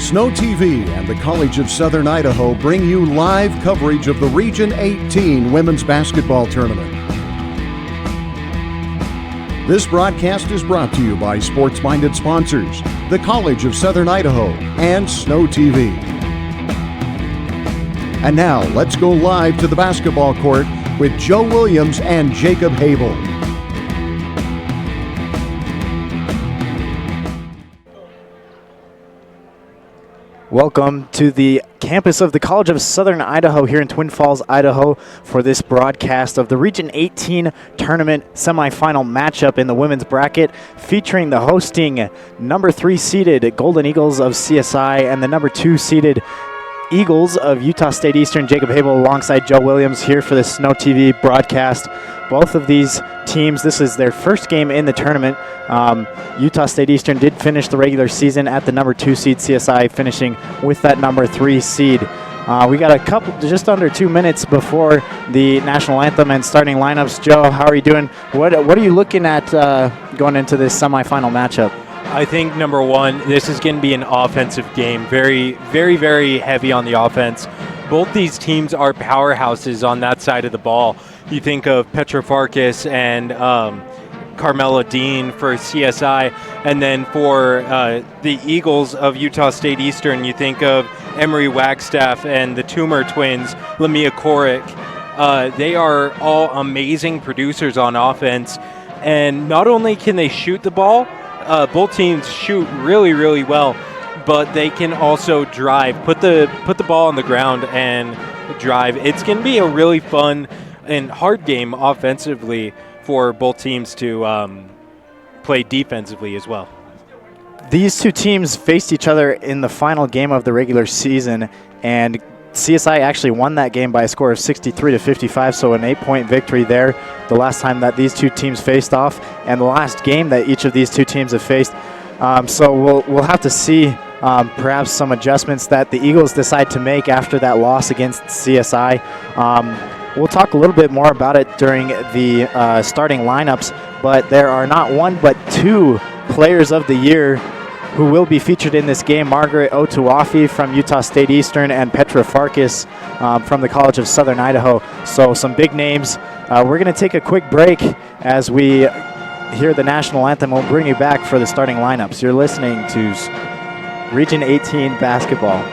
Snow TV and the College of Southern Idaho bring you live coverage of the Region 18 Women's Basketball Tournament. This broadcast is brought to you by sports-minded sponsors, the College of Southern Idaho and Snow TV. And now, let's go live to the basketball court with Joe Williams and Jacob Habel. Welcome to the campus of the College of Southern Idaho here in Twin Falls, Idaho, for this broadcast of the Region 18 Tournament semifinal matchup in the women's bracket, featuring the hosting number 3 seeded Golden Eagles of CSI and the number 2 seeded Eagles of Utah State Eastern. Jacob Habel alongside Joe Williams here for the Snow TV broadcast. Both of these teams, this is their first game in the tournament. Utah State Eastern did finish the regular season at the number 2 seed, CSI finishing with that number 3 seed. We got a couple, just under 2 minutes before the national anthem and starting lineups. Joe, how are you doing? What are you looking at going into this semifinal matchup? I think, number one, this is going to be an offensive game. Very, very, very heavy on the offense. Both these teams are powerhouses on that side of the ball. You think of Petra Farkas and Carmela Dean for CSI, and then for the Eagles of Utah State Eastern, you think of Emery Wagstaff and the Toomer twins, Lamia Korick. They are all amazing producers on offense, and not only can they shoot the ball, both teams shoot really, really well, but they can also drive, put the ball on the ground and drive. It's going to be a really fun and hard game offensively for both teams to play defensively as well. These two teams faced each other in the final game of the regular season, and CSI actually won that game by a score of 63-55, so an 8-point victory there the last time that these two teams faced off, and the last game that each of these two teams have faced. So we'll have to see perhaps some adjustments that the Eagles decide to make after that loss against CSI. We'll talk a little bit more about it during the starting lineups, but there are not one but 2 players of the year who will be featured in this game: Margaret Otuafi from Utah State Eastern and Petra Farkas from the College of Southern Idaho. So some big names. We're going to take a quick break as we hear the national anthem. We'll bring you back for the starting lineups. You're listening to Region 18 Basketball.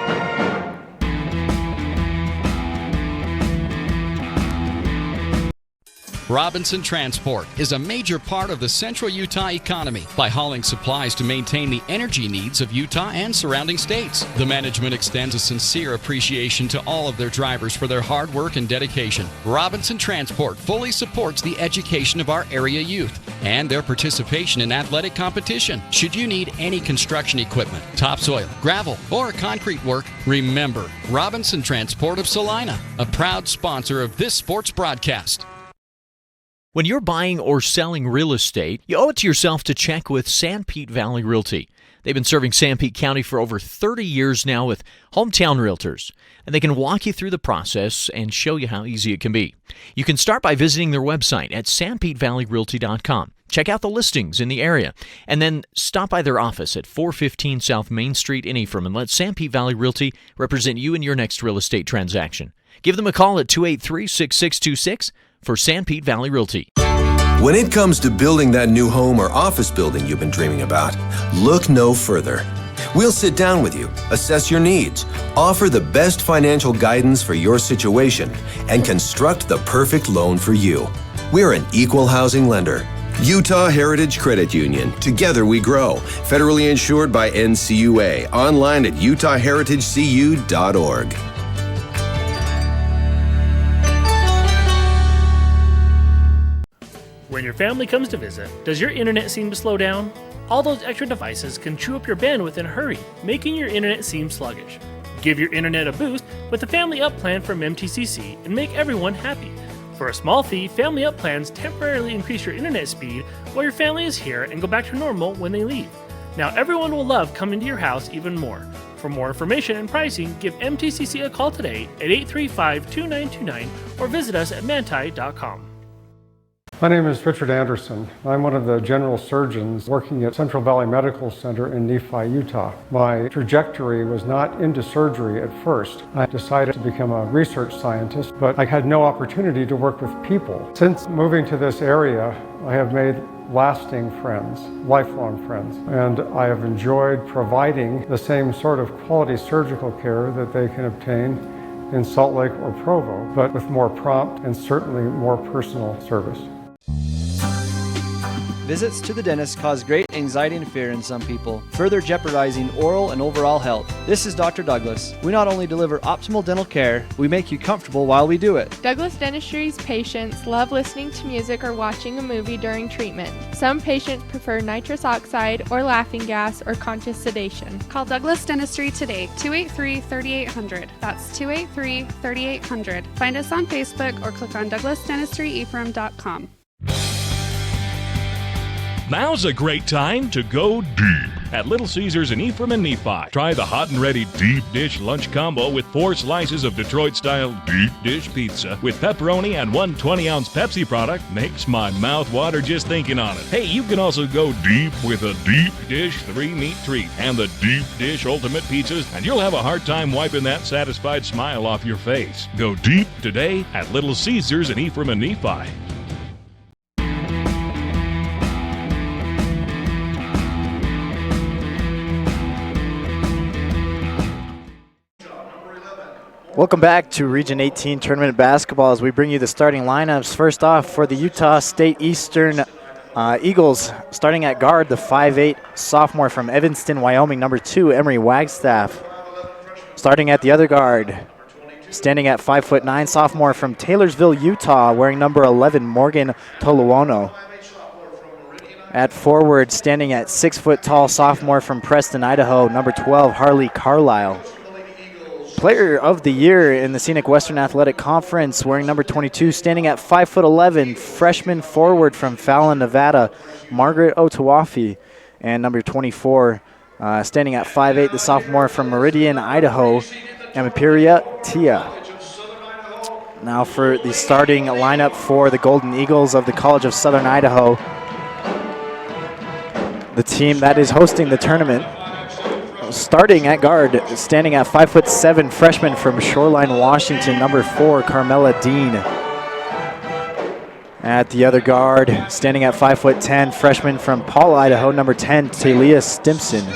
Robinson Transport is a major part of the central Utah economy by hauling supplies to maintain the energy needs of Utah and surrounding states. The management extends a sincere appreciation to all of their drivers for their hard work and dedication. Robinson Transport fully supports the education of our area youth and their participation in athletic competition. Should you need any construction equipment, topsoil, gravel, or concrete work, remember Robinson Transport of Salina, a proud sponsor of this sports broadcast. When you're buying or selling real estate, you owe it to yourself to check with Sanpete Valley Realty. They've been serving Sanpete County for over 30 years now with hometown realtors, and they can walk you through the process and show you how easy it can be. You can start by visiting their website at sanpetevalleyrealty.com. Check out the listings in the area, and then stop by their office at 415 South Main Street in Ephraim and let Sanpete Valley Realty represent you in your next real estate transaction. Give them a call at 283-6626 for Sanpete Valley Realty. When it comes to building that new home or office building you've been dreaming about, look no further. We'll sit down with you, assess your needs, offer the best financial guidance for your situation, and construct the perfect loan for you. We're an equal housing lender. Utah Heritage Credit Union. Together we grow. Federally insured by NCUA. Online at utahheritagecu.org. When your family comes to visit, does your internet seem to slow down? All those extra devices can chew up your bandwidth in a hurry, making your internet seem sluggish. Give your internet a boost with the Family Up plan from MTCC and make everyone happy. For a small fee, Family Up plans temporarily increase your internet speed while your family is here and go back to normal when they leave. Now everyone will love coming to your house even more. For more information and pricing, give MTCC a call today at 835-2929 or visit us at manti.com. My name is Richard Anderson. I'm one of the general surgeons working at Central Valley Medical Center in Nephi, Utah. My trajectory was not into surgery at first. I decided to become a research scientist, but I had no opportunity to work with people. Since moving to this area, I have made lasting friends, lifelong friends, and I have enjoyed providing the same sort of quality surgical care that they can obtain in Salt Lake or Provo, but with more prompt and certainly more personal service. Visits to the dentist cause great anxiety and fear in some people, further jeopardizing oral and overall health. This is Dr. Douglas. We not only deliver optimal dental care, we make you comfortable while we do it. Douglas Dentistry's patients love listening to music or watching a movie during treatment. Some patients prefer nitrous oxide or laughing gas or conscious sedation. Call Douglas Dentistry today, 283-3800. That's 283-3800. Find us on Facebook or click on douglasdentistryephrem.com. Now's a great time to go deep at Little Caesars in Ephraim and Nephi. Try the hot and ready deep dish lunch combo with 4 slices of Detroit-style deep dish pizza with pepperoni and 1 20-ounce Pepsi product. Makes my mouth water just thinking on it. Hey, you can also go deep with a deep dish 3-meat treat and the deep dish ultimate pizzas, and you'll have a hard time wiping that satisfied smile off your face. Go deep today at Little Caesars in Ephraim and Nephi. Welcome back to Region 18 Tournament Basketball as we bring you the starting lineups. First off, for the Utah State Eastern Eagles, starting at guard, the 5'8" sophomore from Evanston, Wyoming, number 2, Emery Wagstaff. Starting at the other guard, standing at 5'9", sophomore from Taylorsville, Utah, wearing number 11, Morgan Toluono. At forward, standing at 6-foot-tall sophomore from Preston, Idaho, number 12, Harley Carlisle. Player of the Year in the Scenic Western Athletic Conference, wearing number 22, standing at 5'11", freshman forward from Fallon, Nevada, Margaret Otawafi. And number 24, standing at 5'8", the sophomore from Meridian, Idaho, Amapiria Tia. Now for the starting lineup for the Golden Eagles of the College of Southern Idaho, the team that is hosting the tournament. Starting at guard, standing at 5'7", freshman from Shoreline, Washington, number 4, Carmela Dean. At the other guard, standing at 5'10", freshman from Paul, Idaho, number 10, Talia Stimson.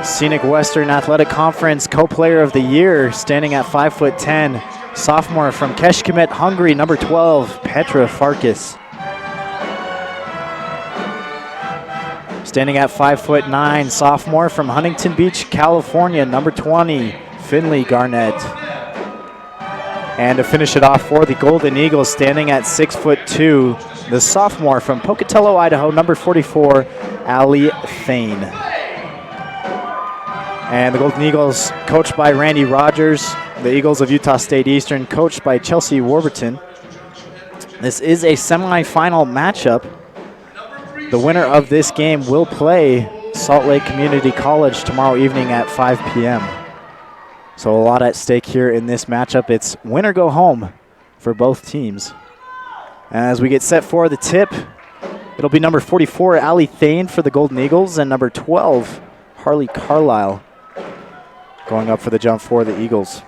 Scenic Western Athletic Conference Co-Player of the Year, standing at 5'10", sophomore from Keshkimet, Hungary, number 12, Petra Farkas. Standing at 5'9", sophomore from Huntington Beach, California, number 20, Finley Garnett. And to finish it off for the Golden Eagles, standing at 6'2", the sophomore from Pocatello, Idaho, number 44, Allie Thane. And the Golden Eagles, coached by Randy Rogers. The Eagles of Utah State Eastern, coached by Chelsea Warburton. This is a semifinal matchup. The winner of this game will play Salt Lake Community College tomorrow evening at 5 p.m. So a lot at stake here in this matchup. It's win or go home for both teams. As we get set for the tip, it'll be number 44, Allie Thane for the Golden Eagles, and number 12, Harley Carlisle, going up for the jump for the Eagles.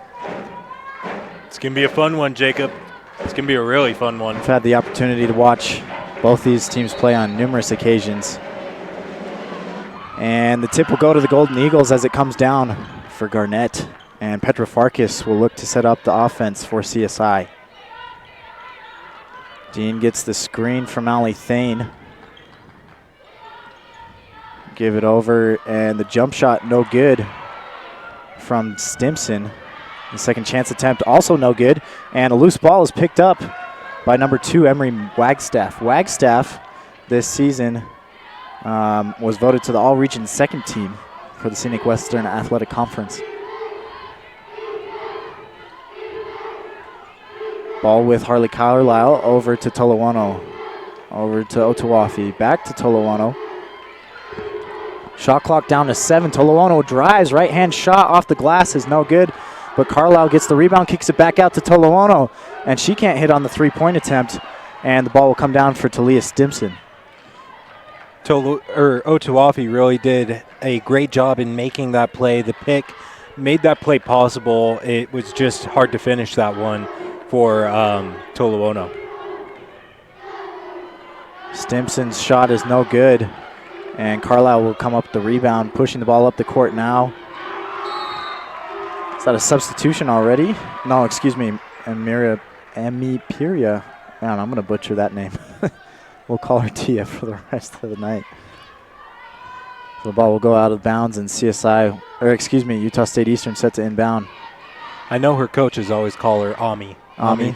It's going to be a fun one, Jacob. It's going to be a really fun one. I've had the opportunity to watch both these teams play on numerous occasions. And the tip will go to the Golden Eagles as it comes down for Garnett. And Petra Farkas will look to set up the offense for CSI. Dean gets the screen from Allie Thane. Give it over, and the jump shot no good from Stimson. The second chance attempt also no good. And a loose ball is picked up by number 2, Emery Wagstaff. Wagstaff this season was voted to the All-Region second team for the Scenic Western Athletic Conference. Ball with Harley Carlisle over to Toluono. Over to Otawafi. Back to Toluono. Shot clock down to 7. Toluono drives. Right-hand shot off the glass is no good. but Carlisle gets the rebound, kicks it back out to Toloano, and she can't hit on the three-point attempt, and the ball will come down for Talia Stimson. Otawafi really did a great job in making that play. The pick made that play possible. It was just hard to finish that one for Toloano. Stimson's shot is no good, and Carlisle will come up the rebound, pushing the ball up the court now. Is that a substitution already? No, excuse me, Amipiria. Man, I'm going to butcher that name. We'll call her Tia for the rest of the night. So the ball will go out of bounds, and Utah State Eastern set to inbound. I know her coaches always call her Ami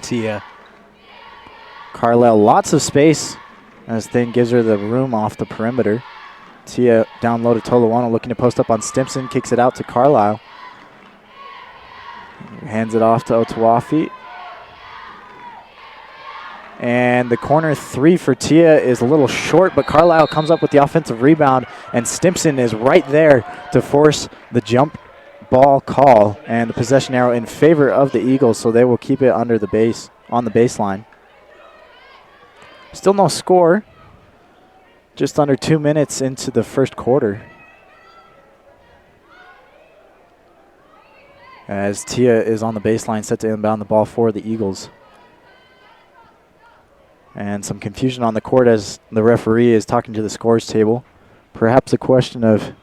Tia. Carlisle, lots of space as Thane gives her the room off the perimeter. Tia down low to Toloano, looking to post up on Stimson, kicks it out to Carlisle. Hands it off to Otawafi. And the corner three for Tia is a little short, but Carlisle comes up with the offensive rebound, and Stimson is right there to force the jump ball call and the possession arrow in favor of the Eagles, so they will keep it under the base, on the baseline. Still no score. Just under 2 minutes into the first quarter. As Tia is on the baseline, set to inbound the ball for the Eagles. And some confusion on the court as the referee is talking to the scores table. Perhaps a question of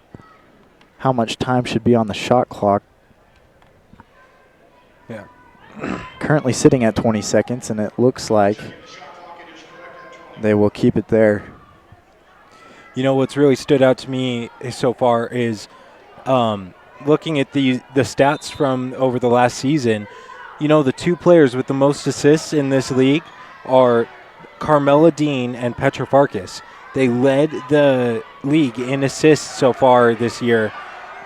how much time should be on the shot clock. Yeah. Currently sitting at 20 seconds, and it looks like they will keep it there. You know, what's really stood out to me so far is looking at the stats from over the last season. You know, the two players with the most assists in this league are Carmela Dean and Petra Farkas. They led the league in assists so far this year.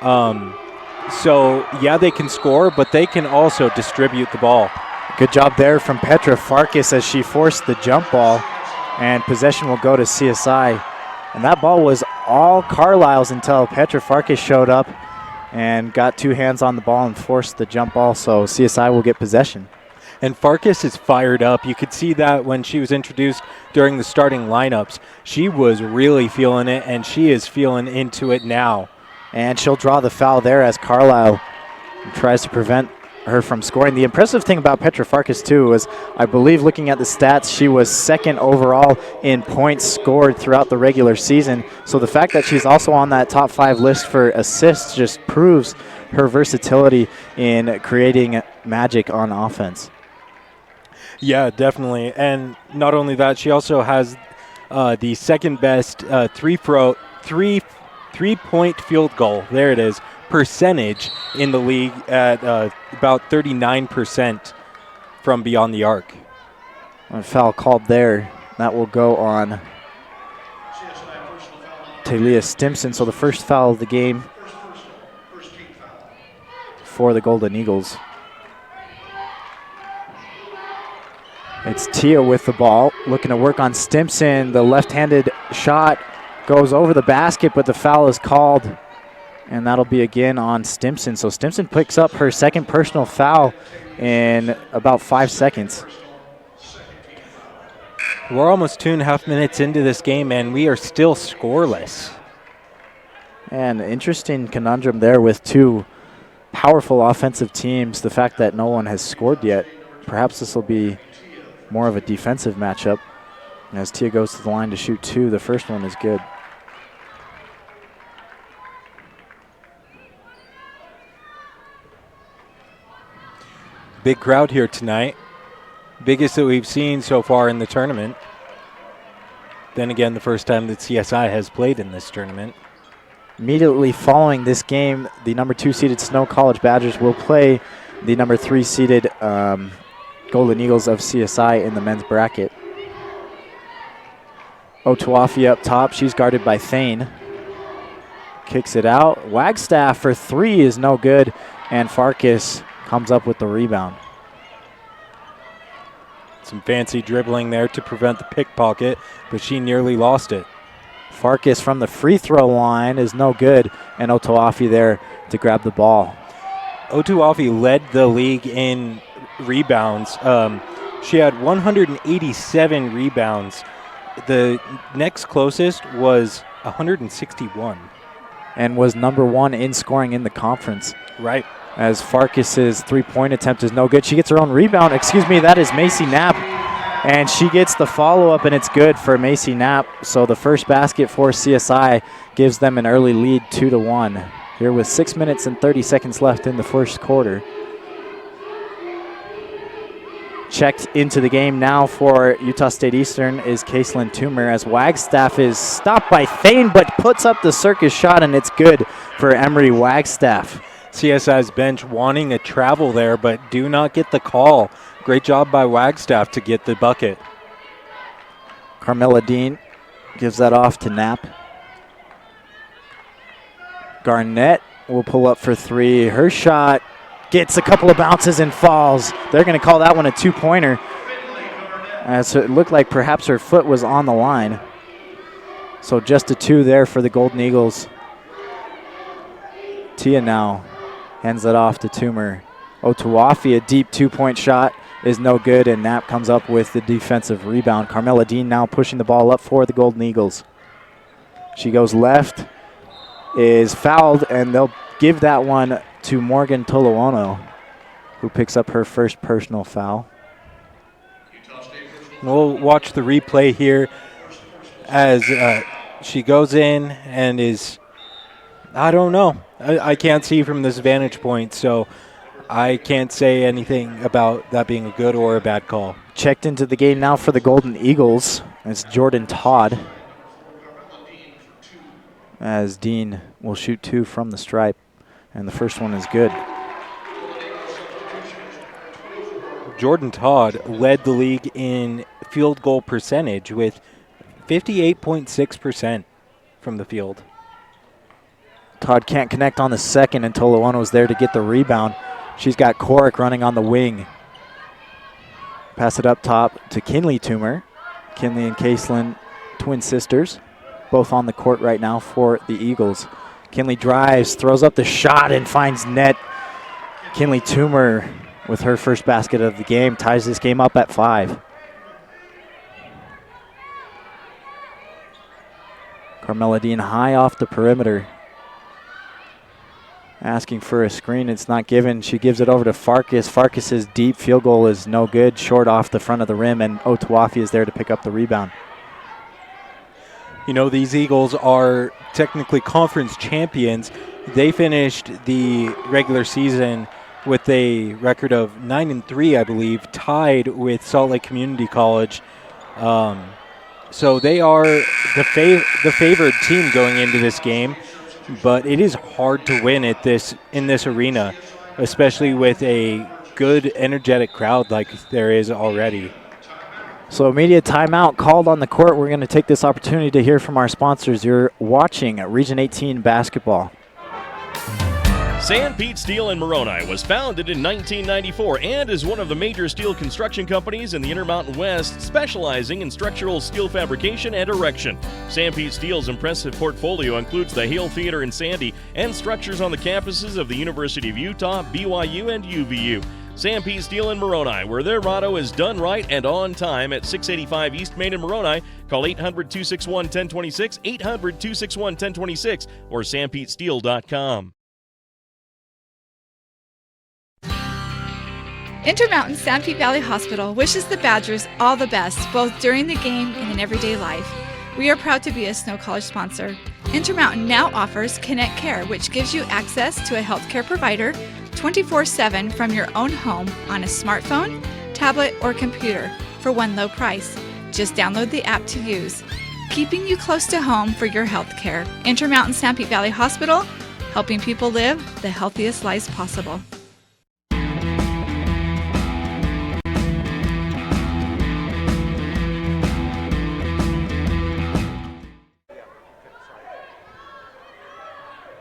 So, yeah, they can score, but they can also distribute the ball. Good job there from Petra Farkas as she forced the jump ball, and possession will go to CSI. And that ball was all Carlisle's until Petra Farkas showed up and got two hands on the ball and forced the jump ball, so CSI will get possession. And Farkas is fired up. You could see that when she was introduced during the starting lineups. She was really feeling it, and she is feeling into it now. And she'll draw the foul there as Carlisle tries to prevent her from scoring. The impressive thing about Petra Farkas, too, was I believe looking at the stats, she was second overall in points scored throughout the regular season. So the fact that she's also on that top 5 list for assists just proves her versatility in creating magic on offense. Yeah, definitely. And not only that, she also has the second best three-point field goal. There it is. Percentage in the league at about 39% from beyond the arc. A foul called there. That will go on Talia Stimson. So the first foul of the game for the Golden Eagles. It's Tia with the ball, looking to work on Stimson. The left-handed shot goes over the basket, but the foul is called. And that'll be again on Stimson. So Stimson picks up her second personal foul in about 5 seconds. We're almost 2.5 minutes into this game, and we are still scoreless. And interesting conundrum there with two powerful offensive teams. The fact that no one has scored yet. Perhaps this will be more of a defensive matchup. As Tia goes to the line to shoot two, the first one is good. Big crowd here tonight. Biggest that we've seen so far in the tournament. Then again, the first time that CSI has played in this tournament. Immediately following this game, the number 2 seeded Snow College Badgers will play the number 3 seeded Golden Eagles of CSI in the men's bracket. Otawafi up top. She's guarded by Thane. Kicks it out. Wagstaff for 3 is no good, and Farkas comes up with the rebound. Some fancy dribbling there to prevent the pickpocket, but she nearly lost it. Farkas from the free throw line is no good, and Otawafi there to grab the ball. Otuafi led the league in rebounds. She had 187 rebounds. The next closest was 161. And was number 1 in scoring in the conference. Right. As Farkas's three-point attempt is no good. She gets her own rebound. Excuse me, that is Macy Knapp. And she gets the follow-up, and it's good for Macy Knapp. So the first basket for CSI gives them an early lead, 2-1. Here with 6 minutes and 30 seconds left in the first quarter. Checked into the game now for Utah State Eastern is Caselyn Toomer, as Wagstaff is stopped by Thane but puts up the circus shot, and it's good for Emery Wagstaff. CSI's bench wanting a travel there, but do not get the call. Great job by Wagstaff to get the bucket. Carmela Dean gives that off to Knapp. Garnett will pull up for three. Her shot gets a couple of bounces and falls. They're going to call that one a two-pointer, as it looked like perhaps her foot was on the line. So just a two there for the Golden Eagles. Tia now hands it off to Toomer. Otuafi, a deep two-point shot is no good, and Knapp comes up with the defensive rebound. Carmela Dean now pushing the ball up for the Golden Eagles. She goes left, is fouled, and they'll give that one to Morgan Toloano, who picks up her first personal foul. We'll watch the replay here as she goes in and is, I don't know. I can't see from this vantage point, so I can't say anything about that being a good or a bad call. Checked into the game now for the Golden Eagles. It's Jordan Todd, as Dean will shoot two from the stripe, and the first one is good. Jordan Todd led the league in field goal percentage with 58.6% from the field. Todd can't connect on the second, and Toloano's there to get the rebound. She's got Corrick running on the wing. Pass it up top to Kinley Toomer. Kinley and Caselyn, twin sisters, both on the court right now for the Eagles. Kinley drives, throws up the shot, and finds net. Kinley Toomer with her first basket of the game ties this game up at 5. Carmela Dean high off the perimeter, asking for a screen. It's not given. She gives it over to Farkas. Farkas's deep field goal is no good, short off the front of the rim, and Otuafi is there to pick up the rebound. You know, these Eagles are technically conference champions. They finished the regular season with a record of 9-3, I believe, tied with Salt Lake Community College. So they are the favored team going into this game. But it is hard to win in this arena, especially with a good, energetic crowd like there is already. So immediate timeout called on the court. We're going to take this opportunity to hear from our sponsors. You're watching Region 18 basketball. San Pete Steel in Moroni was founded in 1994 and is one of the major steel construction companies in the Intermountain West, specializing in structural steel fabrication and erection. San Pete Steel's impressive portfolio includes the Hale Theater in Sandy and structures on the campuses of the University of Utah, BYU, and UVU. San Pete Steel in Moroni, where their motto is done right and on time, at 685 East Main in Moroni. Call 800-261-1026, 800-261-1026, or sanpetesteel.com. Intermountain Sanpete Valley Hospital wishes the Badgers all the best, both during the game and in everyday life. We are proud to be a Snow College sponsor. Intermountain now offers Connect Care, which gives you access to a healthcare provider 24/7 from your own home on a smartphone, tablet, or computer for one low price. Just download the app to use, keeping you close to home for your health care. Intermountain Sanpete Valley Hospital, helping people live the healthiest lives possible.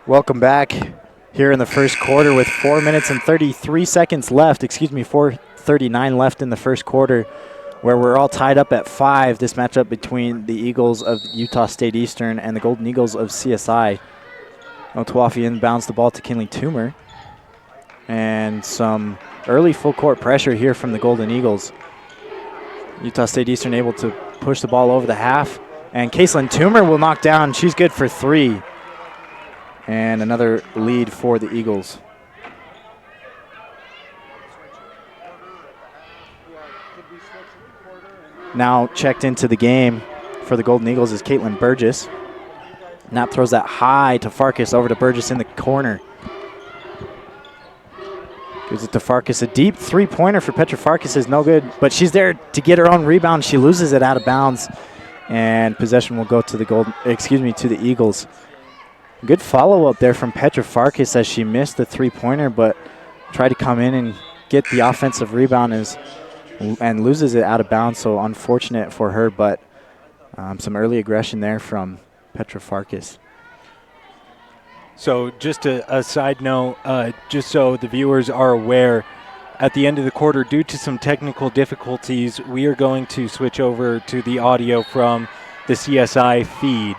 Welcome back here in the first quarter with 4 minutes and 33 seconds left. 4:39 left in the first quarter, where we're all tied up at 5. This matchup between the Eagles of Utah State Eastern and the Golden Eagles of CSI. Otuafi inbounds the ball to Kinley Toomer. And some early full court pressure here from the Golden Eagles. Utah State Eastern able to push the ball over the half. And Caitlin Toomer will knock down. She's good for 3. And another lead for the Eagles. Now checked into the game for the Golden Eagles is Caitlin Burgess. Knapp throws that high to Farkas, over to Burgess in the corner. Gives it to Farkas. A deep three-pointer for Petra Farkas is no good, but she's there to get her own rebound. She loses it out of bounds, and possession will go to the Eagles. Good follow-up there from Petra Farkas as she missed the three-pointer, but tried to come in and get the offensive rebound and loses it out of bounds, so unfortunate for her, but some early aggression there from Petra Farkas. So just a side note, just so the viewers are aware, at the end of the quarter, due to some technical difficulties, we are going to switch over to the audio from the CSI feed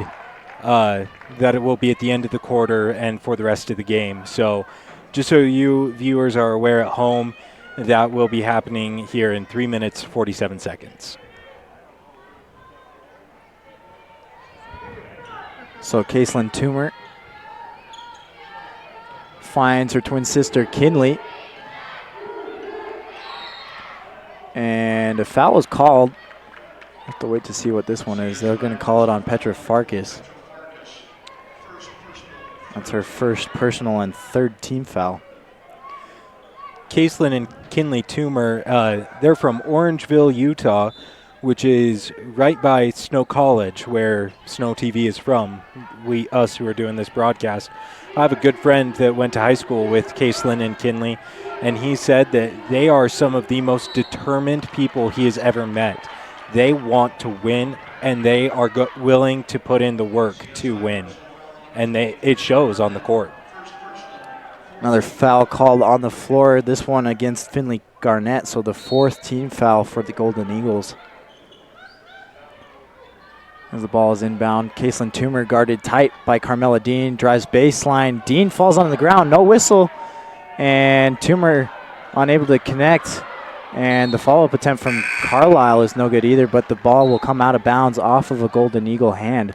that it will be at the end of the quarter and for the rest of the game. So just so you viewers are aware at home, that will be happening here in 3 minutes, 47 seconds. So Caitlin Toomer finds her twin sister Kinley. And a foul is called. I have to wait to see what this one is. They're going to call it on Petra Farkas. That's her first personal and third team foul. Caitlin and Kinley Toomer, they're from Orangeville, Utah, which is right by Snow College, where Snow TV is from. Us who are doing this broadcast. I have a good friend that went to high school with Caitlin and Kinley, and he said that they are some of the most determined people he has ever met. They want to win, and they are willing to put in the work to win, and it shows on the court. Another foul called on the floor, this one against Finley Garnett, so the fourth team foul for the Golden Eagles. As the ball is inbound, Caitlin Toomer guarded tight by Carmela Dean, drives baseline. Dean falls on the ground, no whistle, and Toomer unable to connect. And the follow-up attempt from Carlisle is no good either, but the ball will come out of bounds off of a Golden Eagle hand.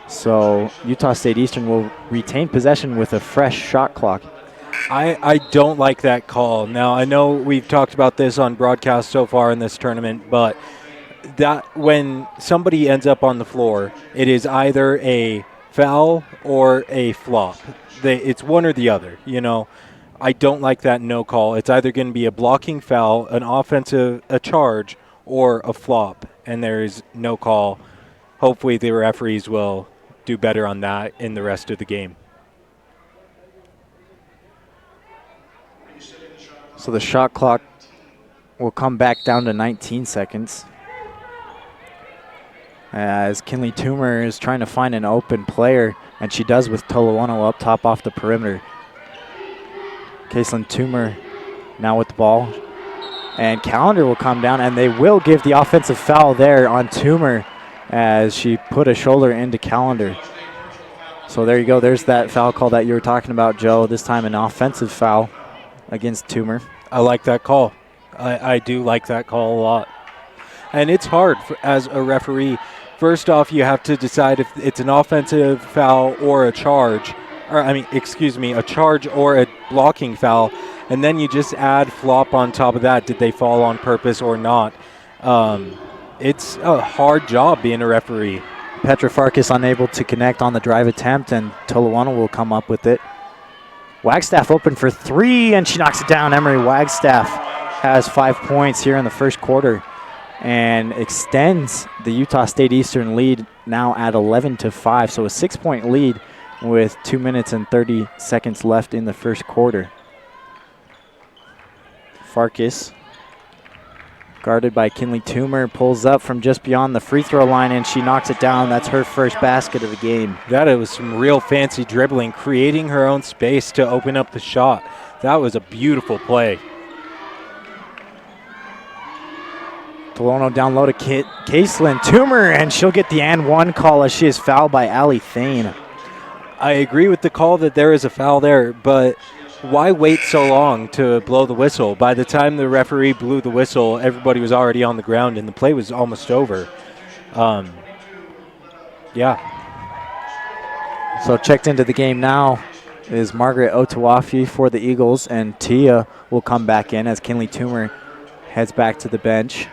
So Utah State Eastern will retain possession with a fresh shot clock. I don't like that call. Now, I know we've talked about this on broadcast so far in this tournament, but that when somebody ends up on the floor, it is either a foul or a flop. It's one or the other, you know. I don't like that no call. It's either going to be a blocking foul, a charge, or a flop, and there is no call. Hopefully the referees will do better on that in the rest of the game. So the shot clock will come back down to 19 seconds. As Kinley Toomer is trying to find an open player, and she does with Tolawano up top off the perimeter. Caitlin Toomer now with the ball. And Callender will come down, and they will give the offensive foul there on Toomer as she put a shoulder into Callender. So there you go. There's that foul call that you were talking about, Joe. This time an offensive foul against Toomer. I like that call. I do like that call a lot. And it's hard as a referee. First off, you have to decide if it's an offensive foul or a charge. A charge or a blocking foul. And then you just add flop on top of that. Did they fall on purpose or not? It's a hard job being a referee. Petra Farkas unable to connect on the drive attempt, and Tolawano will come up with it. Wagstaff open for three, and she knocks it down. Emery Wagstaff has 5 points here in the first quarter and extends the Utah State Eastern lead now at 11-5. So a 6-point lead with 2 minutes and 30 seconds left in the first quarter. Farkas, guarded by Kinley Toomer, pulls up from just beyond the free throw line, and she knocks it down. That's her first basket of the game. That was some real fancy dribbling, creating her own space to open up the shot. That was a beautiful play. Tolono down low to Caitlin Toomer, and she'll get the and one call as she is fouled by Allie Thane. I agree with the call that there is a foul there, but why wait so long to blow the whistle? By the time the referee blew the whistle, everybody was already on the ground and the play was almost over. Yeah. So checked into the game now is Margaret Otawafi for the Eagles, and Tia will come back in as Kinley Toomer heads back to the bench.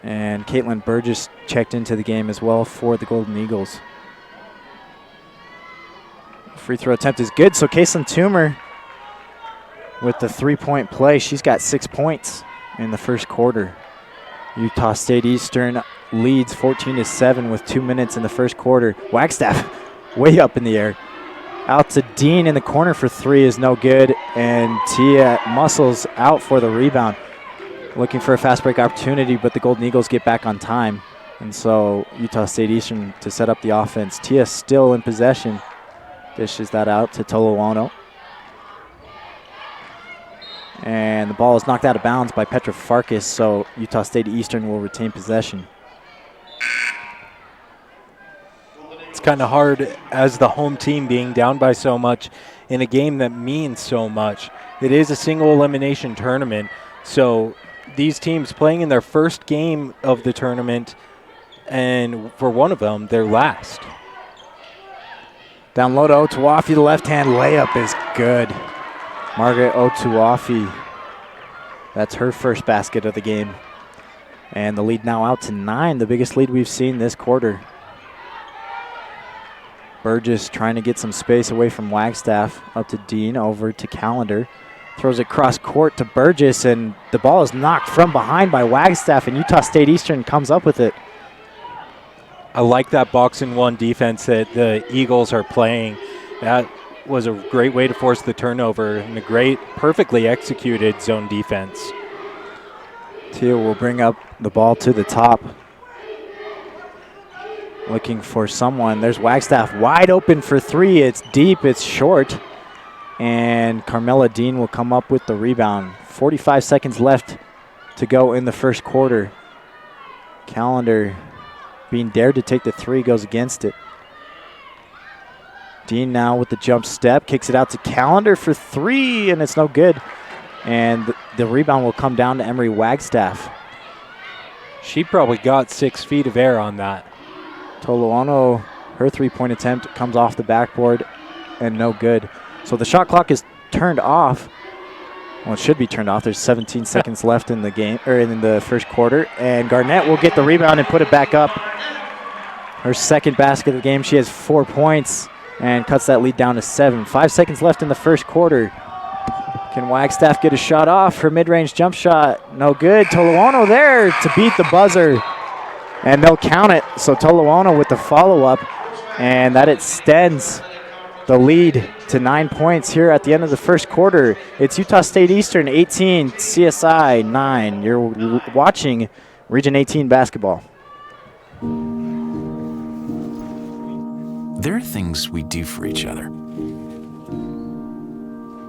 And Caitlin Burgess checked into the game as well for the Golden Eagles. Free throw attempt is good, so Caitlin Toomer with the three-point play. She's got 6 points in the first quarter. Utah State Eastern leads 14-7 with 2 minutes in the first quarter. Wagstaff way up in the air. Out to Dean in the corner for three is no good, and Tia muscles out for the rebound. Looking for a fast break opportunity, but the Golden Eagles get back on time. And so Utah State Eastern to set up the offense. Tia still in possession. Dishes that out to Toloano. And the ball is knocked out of bounds by Petra Farkas, so Utah State Eastern will retain possession. It's kind of hard as the home team being down by so much in a game that means so much. It is a single elimination tournament, so these teams playing in their first game of the tournament, and for one of them, their last. Down low to Otawafi, the left-hand layup is good. Margaret Otawafi, that's her first basket of the game. And the lead now out to 9, the biggest lead we've seen this quarter. Burgess trying to get some space away from Wagstaff, up to Dean, over to Callender. Throws it cross court to Burgess, and the ball is knocked from behind by Wagstaff, and Utah State Eastern comes up with it. I like that box-and-one defense that the Eagles are playing. That was a great way to force the turnover and a great, perfectly executed zone defense. Tia will bring up the ball to the top. Looking for someone. There's Wagstaff wide open for three. It's deep, it's short. And Carmela Dean will come up with the rebound. 45 seconds left to go in the first quarter. Callender being dared to take the three, goes against it. Dean now with the jump step, kicks it out to Callender for three, and it's no good. And the rebound will come down to Emery Wagstaff. She probably got 6 feet of air on that. Toloano, her three-point attempt comes off the backboard and no good. So the shot clock is turned off. Well, it should be turned off. There's 17 seconds left in the game, or in the first quarter. And Garnett will get the rebound and put it back up. Her second basket of the game. She has 4 points and cuts that lead down to 7. 5 seconds left in the first quarter. Can Wagstaff get a shot off? Her mid-range jump shot, no good. Toloano there to beat the buzzer. And they'll count it. So Toloano with the follow-up. And that extends the lead to 9 points here at the end of the first quarter. It's Utah State Eastern 18, CSI 9. You're watching Region 18 basketball. There are things we do for each other.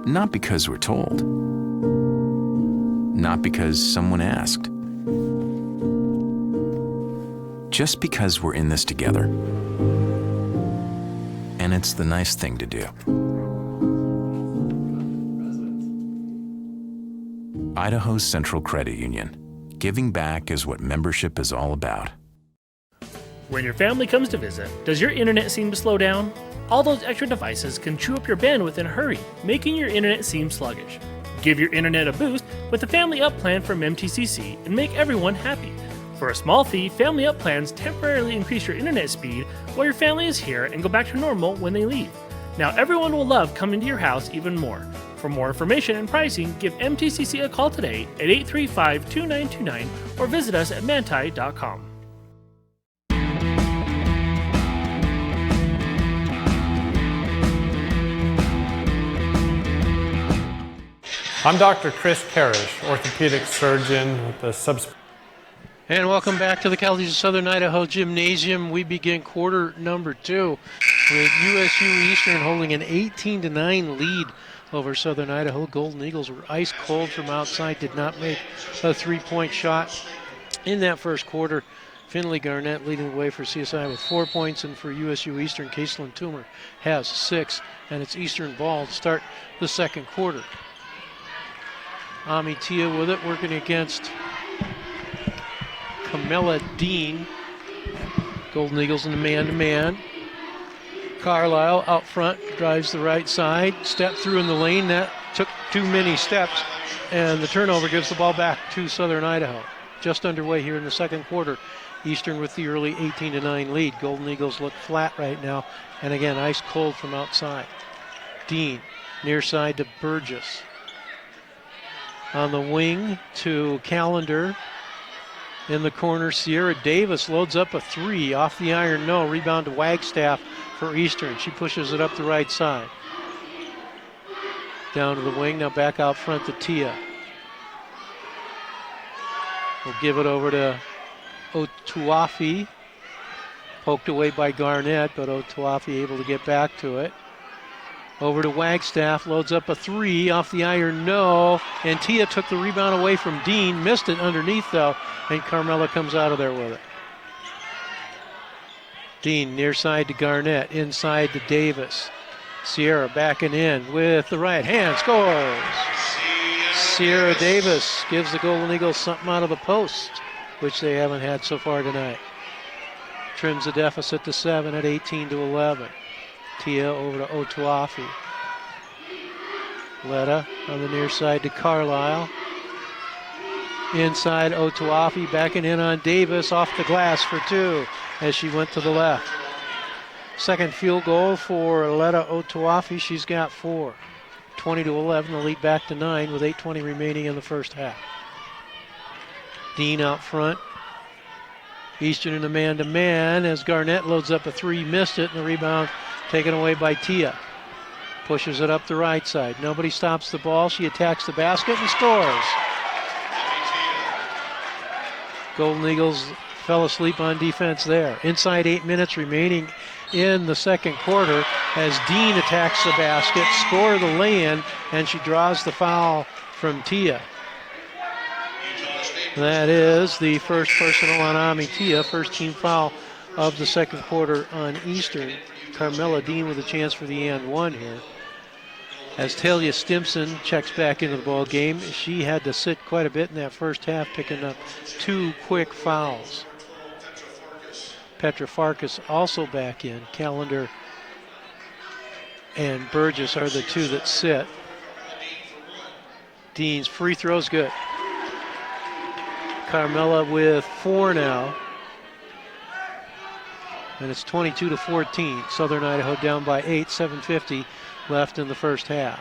Not because we're told. Not because someone asked. Just because we're in this together. And it's the nice thing to do. Idaho Central Credit Union. Giving back is what membership is all about. When your family comes to visit, does your internet seem to slow down? All those extra devices can chew up your bandwidth in a hurry, making your internet seem sluggish. Give your internet a boost with the Family Up plan from MTCC and make everyone happy. For a small fee, Family Up plans temporarily increase your internet speed while your family is here and go back to normal when they leave. Now everyone will love coming to your house even more. For more information and pricing, give MTCC a call today at 835-2929 or visit us at manti.com. I'm Dr. Chris Parrish, orthopedic surgeon with the And welcome back to the College of Southern Idaho Gymnasium. We begin quarter number 2 with USU-E Eastern holding an 18-9 lead over Southern Idaho. Golden Eagles were ice cold from outside, did not make a three-point shot in that first quarter. Finley Garnett leading the way for CSI with 4 points, and for USU Eastern, Caitlin Toomer has 6, and it's Eastern ball to start the second quarter. Ami Tia with it, working against Camilla Dean. Golden Eagles in the man-to-man. Carlisle out front, drives the right side, step through in the lane. That took too many steps, and the turnover gives the ball back to Southern Idaho. Just underway here in the second quarter. Eastern with the early 18-9 lead. Golden Eagles look flat right now, and again, ice cold from outside. Dean, near side to Burgess. On the wing to Callender. In the corner, Sierra Davis loads up a 3 off the iron. No, rebound to Wagstaff for Eastern. She pushes it up the right side. Down to the wing, now back out front to Tia. We'll give it over to Otuafi. Poked away by Garnett, but Otuafi able to get back to it. Over to Wagstaff, loads up a 3 off the iron, no. And Tia took the rebound away from Dean, missed it underneath though, and Carmella comes out of there with it. Dean near side to Garnett, inside to Davis. Sierra backing in with the right hand, scores. Sierra Davis gives the Golden Eagles something out of the post, which they haven't had so far tonight. Trims the deficit to 7 at 18-11. Tia over to Otuafi. Letta on the near side to Carlisle. Inside Otuafi, backing in on Davis, off the glass for 2 as she went to the left. Second field goal for Letta Otuafi. She's got 4. 20-11, the lead back to 9 with 8:20 remaining in the first half. Dean out front. Eastern in a man-to-man as Garnett loads up a 3, missed it, and the rebound taken away by Tia. Pushes it up the right side. Nobody stops the ball. She attacks the basket and scores. Golden Eagles fell asleep on defense there. Inside 8 minutes remaining in the second quarter as Dean attacks the basket, score the lay-in, and she draws the foul from Tia. That is the first personal on Ami Tia, first team foul of the second quarter on Eastern. Carmella Dean with a chance for the and one here. As Talia Stimson checks back into the ball game, she had to sit quite a bit in that first half, picking up 2 quick fouls. Petra Farkas also back in. Callender and Burgess are the 2 that sit. Dean's free throw's good. Carmella with 4 now. And it's 22-14. Southern Idaho down by 8, 7:50 left in the first half.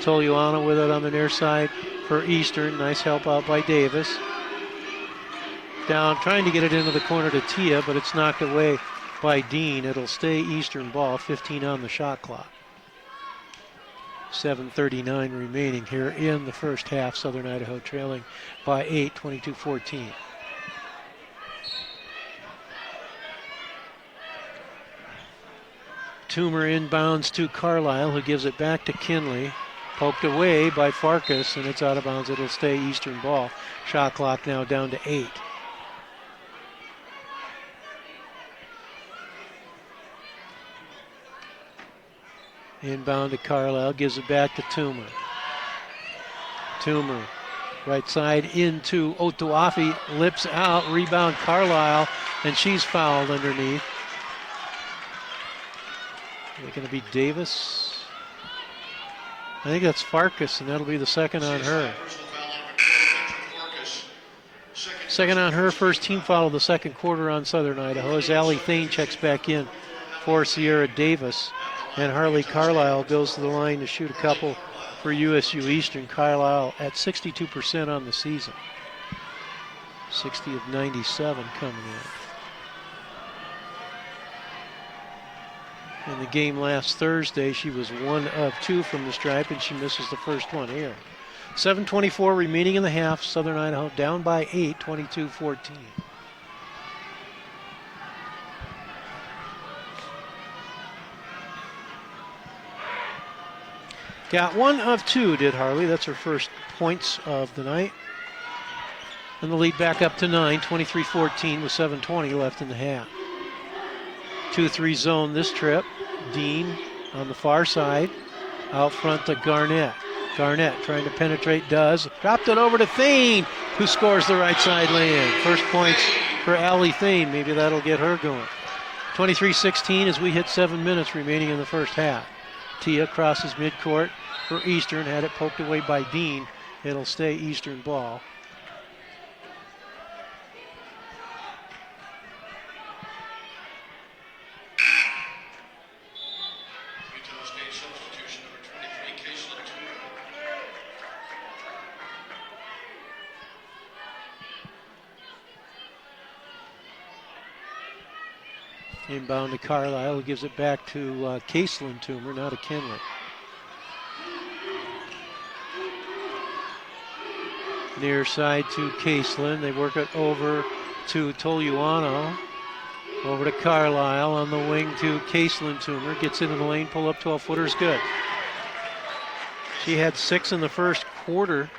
Toliuana with it on the near side for Eastern. Nice help out by Davis. Down, trying to get it into the corner to Tia, but it's knocked away by Dean. It'll stay Eastern ball, 15 on the shot clock. 7:39 remaining here in the first half. Southern Idaho trailing by 8, 22-14. Toomer inbounds to Carlisle, who gives it back to Kinley. Poked away by Farkas, and it's out of bounds. It'll stay Eastern ball. Shot clock now down to 8. Inbound to Carlisle, gives it back to Toomer. Toomer, right side into Otuafi, lips out, rebound Carlisle, and she's fouled underneath. Is it going to be Davis? I think that's Farkas, and that'll be the second on her. Second on her, first team foul of the second quarter on Southern Idaho as Allie Thane checks back in for Sierra Davis. And Harley Carlisle goes to the line to shoot a couple for USU Eastern. Carlisle at 62% on the season. 60 of 97 coming in. In the game last Thursday, she was 1 of 2 from the stripe, and she misses the first one here. 7:24 remaining in the half. Southern Idaho down by 8, 22-14. Got 1 of 2, did Harley. That's her first points of the night. And the lead back up to 9, 23-14 with 7:20 left in the half. 2-3 zone this trip. Dean on the far side. Out front to Garnett. Garnett trying to penetrate, does. Dropped it over to Thane, who scores the right side lay-in. First points for Allie Thane. Maybe that'll get her going. 23-16 as we hit 7 minutes remaining in the first half. Tia crosses midcourt for Eastern. Had it poked away by Dean. It'll stay Eastern ball. Inbound to Carlisle, who gives it back to Caselin Toomer, now to Kinley. Near side to Caselin. They work it over to Toluano. Over to Carlisle on the wing to Caselin Toomer. Gets into the lane, pull up 12-footer's good. She had 6 in the first quarter,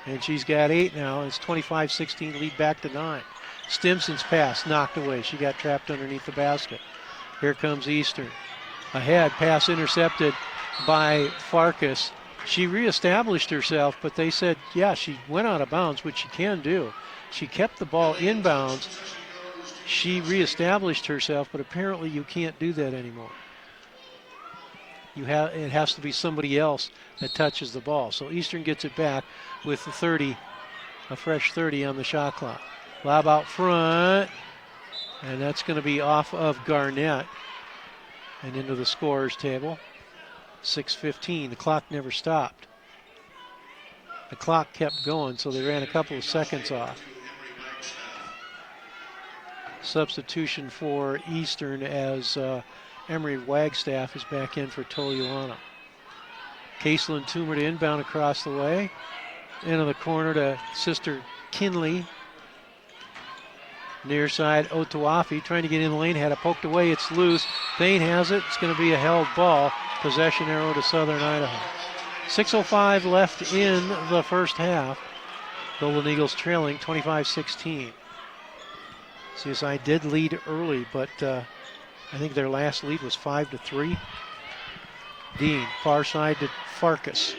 and she's got 8 now. It's 25-16, lead back to 9. Stimson's pass knocked away. She got trapped underneath the basket. Here comes Eastern. Ahead, pass intercepted by Farkas. She reestablished herself, but they said, yeah, she went out of bounds, which she can do. She kept the ball inbounds. She reestablished herself, but apparently you can't do that anymore. It has to be somebody else that touches the ball. So Eastern gets it back with the 30, a fresh 30 on the shot clock. Lob out front, and that's going to be off of Garnett and into the scorer's table. 6:15, the clock never stopped. The clock kept going, so they ran a couple of seconds off. Substitution for Eastern as Emery Wagstaff is back in for Toluano. Caselin Toomer to inbound across the way. Into the corner to Sister Kinley. Near side, Otuafi trying to get in the lane, had it poked away, it's loose. Thane has it, it's going to be a held ball. Possession arrow to Southern Idaho. 6:05 left in the first half. Golden Eagles trailing 25-16. CSI did lead early, but I think their last lead was 5-3. Dean, far side to Farkas.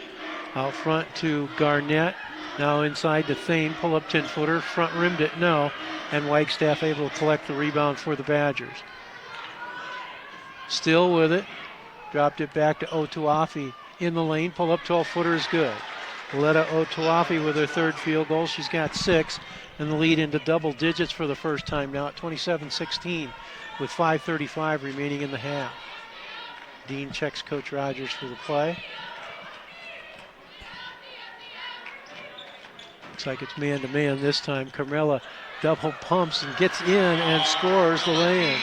Out front to Garnett. Now inside to Thane, pull up 10-footer, front rimmed it, no. And Wagstaff able to collect the rebound for the Badgers. Still with it. Dropped it back to Otuafi in the lane. Pull up 12-footer is good. Letta Otuafi with her third field goal. She's got 6 and the lead into double digits for the first time now at 27-16 with 5:35 remaining in the half. Dean checks Coach Rogers for the play. Looks like it's man-to-man this time. Carmella double pumps and gets in and scores the lay-in.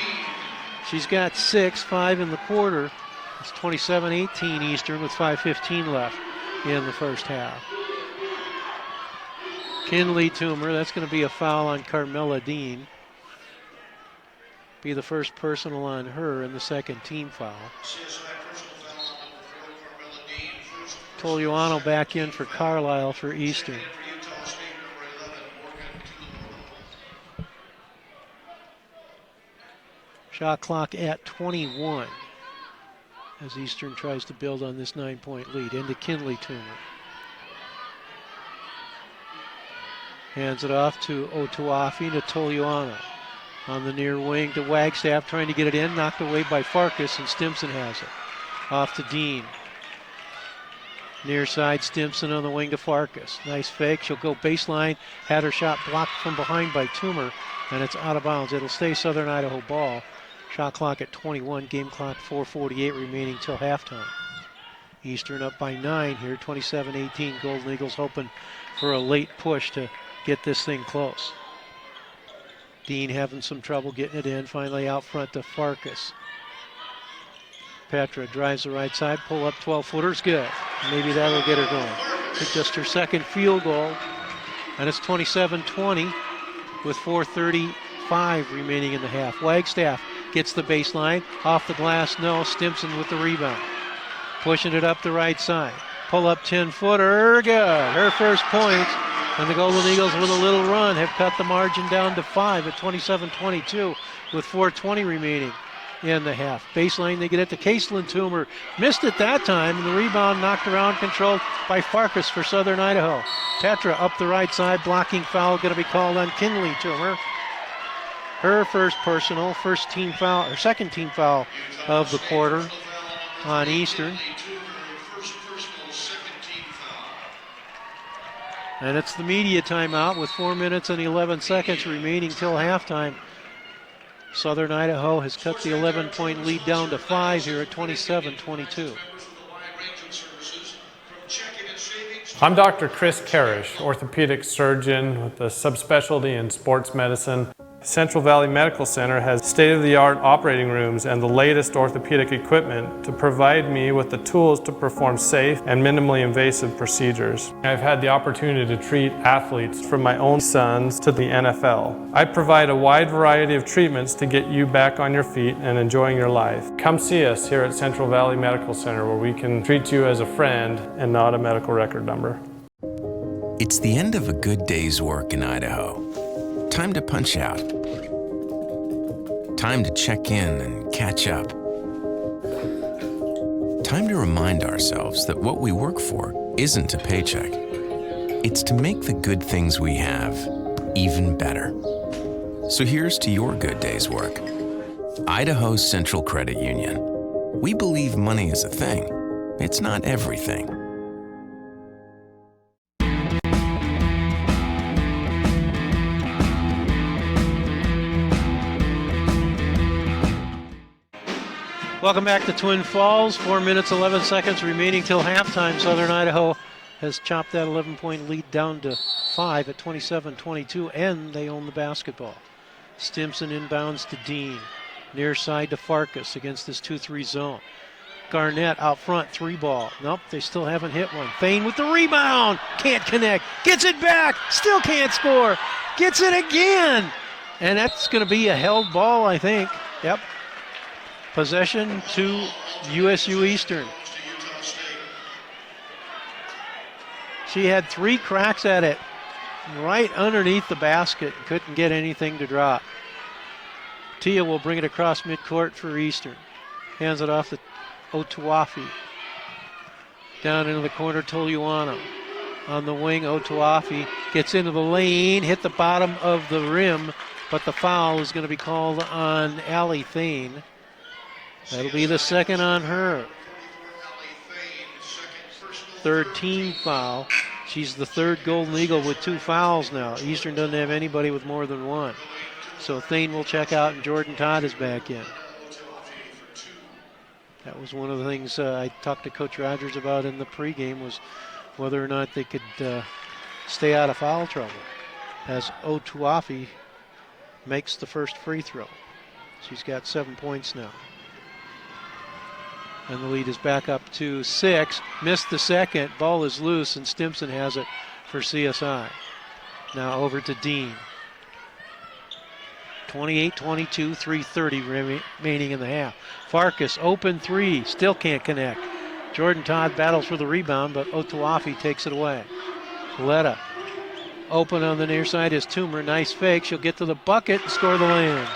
She's got 6, 5 in the quarter. It's 27-18 Eastern with 5:15 left in the first half. Kinley Toomer, that's going to be a foul on Carmella Dean. Be the first personal on her and the second team foul. Toluano back in for Carlisle for Eastern. Shot clock at 21 as Eastern tries to build on this 9-point lead. Into Kinley Toomer. Hands it off to Otuafi to Toluano. On the near wing to Wagstaff, trying to get it in, knocked away by Farkas, and Stimson has it. Off to Dean. Near side, Stimson on the wing to Farkas. Nice fake, she'll go baseline, had her shot blocked from behind by Toomer, and it's out of bounds. It'll stay Southern Idaho ball. Shot clock at 21, game clock 4:48 remaining till halftime. Eastern up by 9 here, 27-18. Golden Eagles hoping for a late push to get this thing close. Dean having some trouble getting it in, finally out front to Farkas. Petra drives the right side, pull up 12-footer's good. Maybe that'll get her going. It's just her second field goal, and it's 27-20 with 4:35 remaining in the half. Wagstaff gets the baseline, off the glass, no. Stimson with the rebound. Pushing it up the right side. Pull up 10-footer, good. Her first points And the Golden Eagles with a little run have cut the margin down to 5 at 27-22 with 4:20 remaining in the half. Baseline, they get it to Caitlin Toomer. Missed it that time, and the rebound knocked around, controlled by Farkas for Southern Idaho. Petra up the right side, blocking foul going to be called on Kinley Toomer. Her first personal, second team foul of the quarter on Eastern. And it's the media timeout with 4 minutes and 11 seconds remaining till halftime. Southern Idaho has cut the 11-point lead down to 5 here at 27-22. I'm Dr. Chris Karish, orthopedic surgeon with a subspecialty in sports medicine. Central Valley Medical Center has state-of-the-art operating rooms and the latest orthopedic equipment to provide me with the tools to perform safe and minimally invasive procedures. I've had the opportunity to treat athletes from my own sons to the NFL. I provide a wide variety of treatments to get you back on your feet and enjoying your life. Come see us here at Central Valley Medical Center, where we can treat you as a friend and not a medical record number. It's the end of a good day's work in Idaho. Time to punch out. Time to check in and catch up. Time to remind ourselves that what we work for isn't a paycheck. It's to make the good things we have even better. So here's to your good day's work. Idaho Central Credit Union. We believe money is a thing. It's not everything. Welcome back to Twin Falls. 4 minutes, 11 seconds remaining till halftime. Southern Idaho has chopped that 11-point lead down to 5 at 27-22, and they own the basketball. Stimson inbounds to Dean. Near side to Farkas against this 2-3 zone. Garnett out front, 3-ball. Nope, they still haven't hit one. Thane with the rebound. Can't connect. Gets it back. Still can't score. Gets it again. And that's going to be a held ball, I think. Yep. Possession to USU Eastern. She had 3 cracks at it right underneath the basket. Couldn't get anything to drop. Tia will bring it across midcourt for Eastern. Hands it off to Otuafi. Down into the corner, Toluano. On the wing, Otuafi gets into the lane, hit the bottom of the rim, but the foul is going to be called on Allie Thane. That'll be the second on her. Third team foul. She's the third Golden Eagle with 2 fouls now. Eastern doesn't have anybody with more than 1. So Thane will check out and Jordan Todd is back in. That was one of the things I talked to Coach Rogers about in the pregame, was whether or not they could stay out of foul trouble, as Otuafi makes the first free throw. She's got 7 points now. And the lead is back up to 6. Missed the second. Ball is loose, and Stimson has it for CSI. Now over to Dean. 28-22, 3:30 remaining in the half. Farkas, open 3, still can't connect. Jordan Todd battles for the rebound, but Otuafi takes it away. Letta, open on the near side is Toomer. Nice fake. She'll get to the bucket and score the land.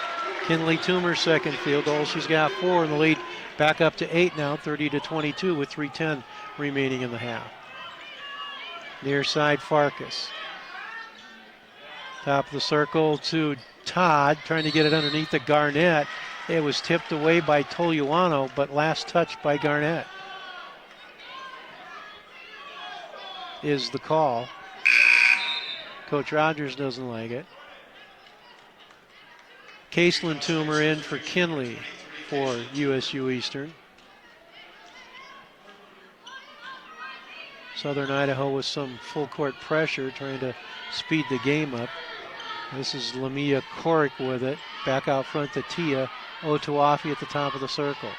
Kinley Toomer's second field goal. She's got 4 in the lead. Back up to 8 now, 30-22 with 3:10 remaining in the half. Near side Farkas. Top of the circle to Todd, trying to get it underneath the Garnett. It was tipped away by Toluano, but last touch by Garnett is the call. Coach Rogers doesn't like it. Caitlin Toomer in for Kinley for USU Eastern. Southern Idaho with some full court pressure, trying to speed the game up. This is Lamia Korik with it. Back out front to Tia. Otuafi at the top of the circle.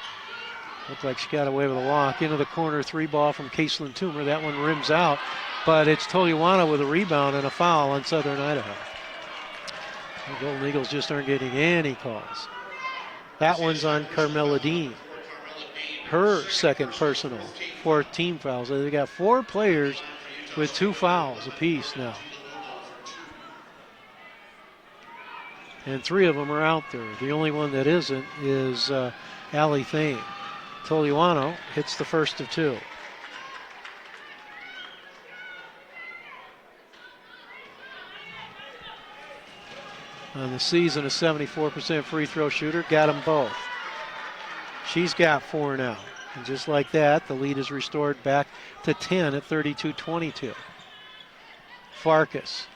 Looked like she got away with a walk. Into the corner, 3-ball from Caitlin Toomer. That one rims out, but it's Toluano with a rebound and a foul on Southern Idaho. The Golden Eagles just aren't getting any calls. That one's on Carmela Dean. Her second personal, 4th team fouls. They got 4 players with 2 fouls apiece now. And 3 of them are out there. The only one that isn't is Allie Thane. Toliuano hits the first of 2. On the season, a 74% free throw shooter, got them both. She's got 4 now. And just like that, the lead is restored back to 10 at 32-22. Farkas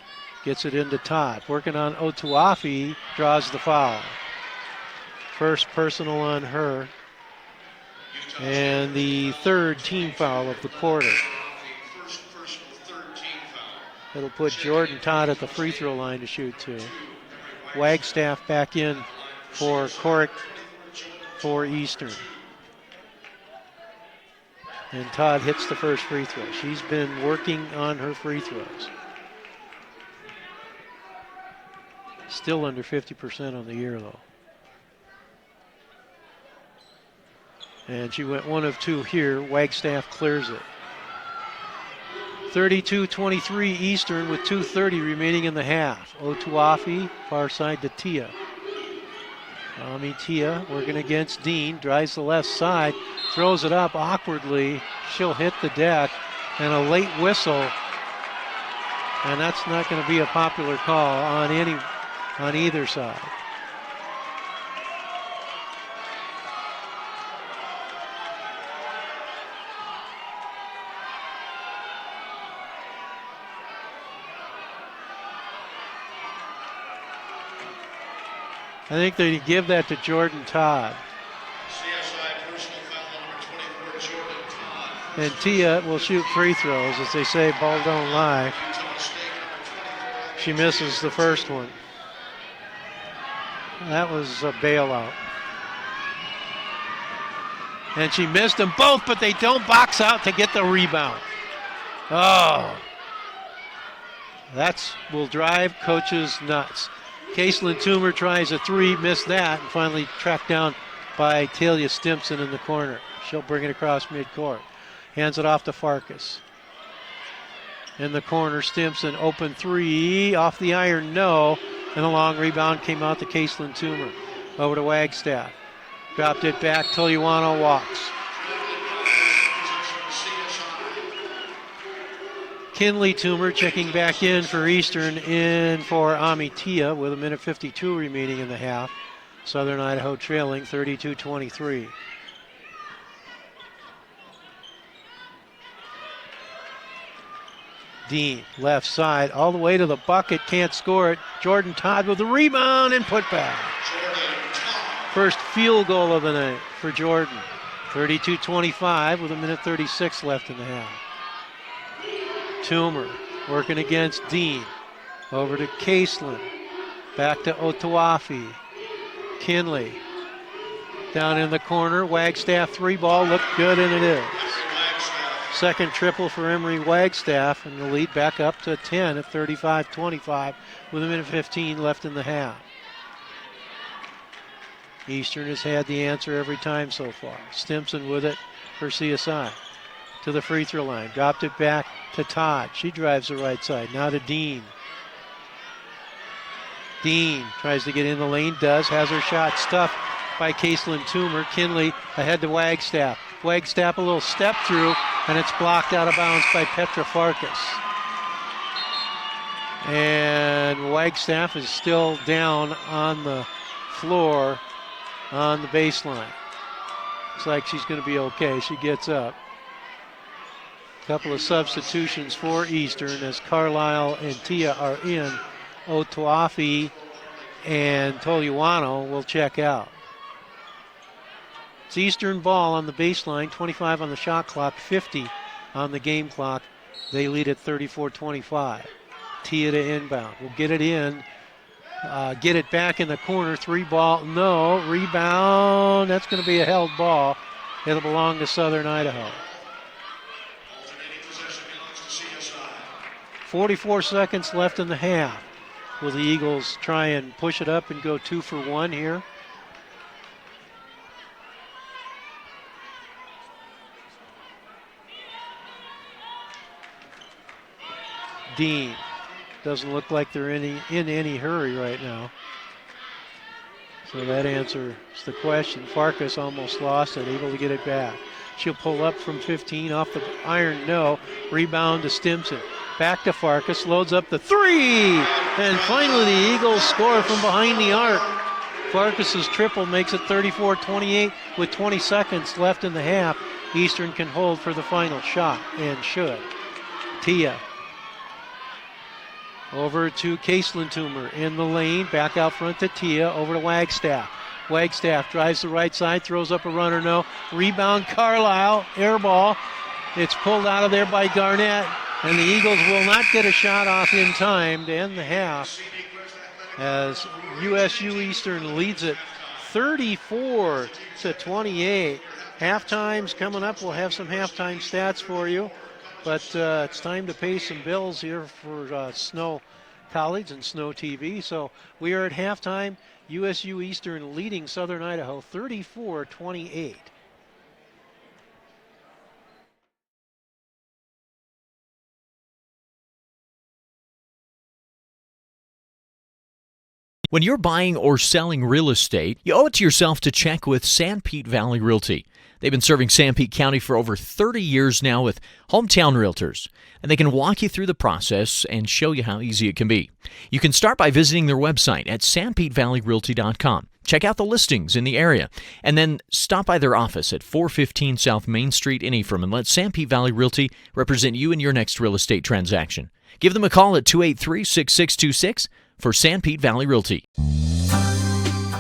gets it into Todd. Working on Otuafi, draws the foul. First personal on her. And the 3rd team foul of the quarter. It'll put Jordan Todd at the free throw line to shoot 2. Wagstaff back in for Cork for Eastern. And Todd hits the first free throw. She's been working on her free throws. Still under 50% on the year, though. And she went 1 of 2 here. Wagstaff clears it. 32-23 Eastern with 2:30 remaining in the half. Otuafi, far side to Tia. Tia working against Dean, drives the left side, throws it up awkwardly. She'll hit the deck, and a late whistle. And that's not going to be a popular call on either side. I think they give that to Jordan Todd. CSI personal foul number 24, Jordan Todd. And Tia will shoot free throws. As they say, ball don't lie. She misses the first one. That was a bailout. And she missed them both, but they don't box out to get the rebound. Oh. That will drive coaches nuts. Caitlin Toomer tries a 3, missed that, and finally tracked down by Talia Stimson in the corner. She'll bring it across midcourt. Hands it off to Farkas. In the corner, Stimson, open 3, off the iron, no. And a long rebound came out to Caitlin Toomer. Over to Wagstaff. Dropped it back, Toliuano walks. Kinley Toomer checking back in for Eastern, in for Tia with 1:52 remaining in the half. Southern Idaho trailing 32-23. Dean, left side, all the way to the bucket, can't score it. Jordan Todd with the rebound and put back. First field goal of the night for Jordan. 32-25 with 1:36 left in the half. Toomer working against Dean. Over to Caitlin. Back to Otuafi. Kinley. Down in the corner. Wagstaff 3-ball. Looked good, and it is. Second triple for Emery Wagstaff, and the lead back up to 10 at 35-25 with 1:15 left in the half. Eastern has had the answer every time so far. Stimson with it for CSI. To the free throw line. Dropped it back to Todd. She drives the right side. Now to Dean. Dean tries to get in the lane. Does. Has her shot stuffed by Caitlin Toomer. Kinley ahead to Wagstaff. Wagstaff a little step through, and it's blocked out of bounds by Petra Farkas. And Wagstaff is still down on the floor on the baseline. Looks like she's going to be okay. She gets up. Couple of substitutions for Eastern as Carlisle and Tia are in. Otuafi and Toliuano will check out. It's Eastern ball on the baseline, 25 on the shot clock, 50 on the game clock. They lead at 34-25. Tia to inbound. Will get it in. Get it back in the corner. 3-ball, no. Rebound. That's going to be a held ball. It'll belong to Southern Idaho. 44 seconds left in the half. Will the Eagles try and push it up and go 2 for 1 here? Dean. Doesn't look like they're in any hurry right now. So that answers the question. Farkas almost lost it, able to get it back. She'll pull up from 15 off the iron, no. Rebound to Stimson. Back to Farkas, loads up the three! And finally the Eagles score from behind the arc. Farkas's triple makes it 34-28 with 20 seconds left in the half. Eastern can hold for the final shot, and should. Tia. Over to Caseland-Toomer in the lane, back out front to Tia, over to Wagstaff. Wagstaff drives the right side, throws up a runner, no. Rebound, Carlisle, air ball. It's pulled out of there by Garnett, and the Eagles will not get a shot off in time to end the half as USU Eastern leads it 34-28. Halftime's coming up. We'll have some halftime stats for you, but it's time to pay some bills here for Snow College and Snow TV. So we are at halftime. USU Eastern leading Southern Idaho 34-28. When you're buying or selling real estate, you owe it to yourself to check with Sanpete Valley Realty. They've been serving Sanpete County for over 30 years now with hometown realtors, and they can walk you through the process and show you how easy it can be. You can start by visiting their website at sanpetevalleyrealty.com. Check out the listings in the area, and then stop by their office at 415 South Main Street in Ephraim and let Sanpete Valley Realty represent you in your next real estate transaction. Give them a call at 283-6626 for Sanpete Valley Realty.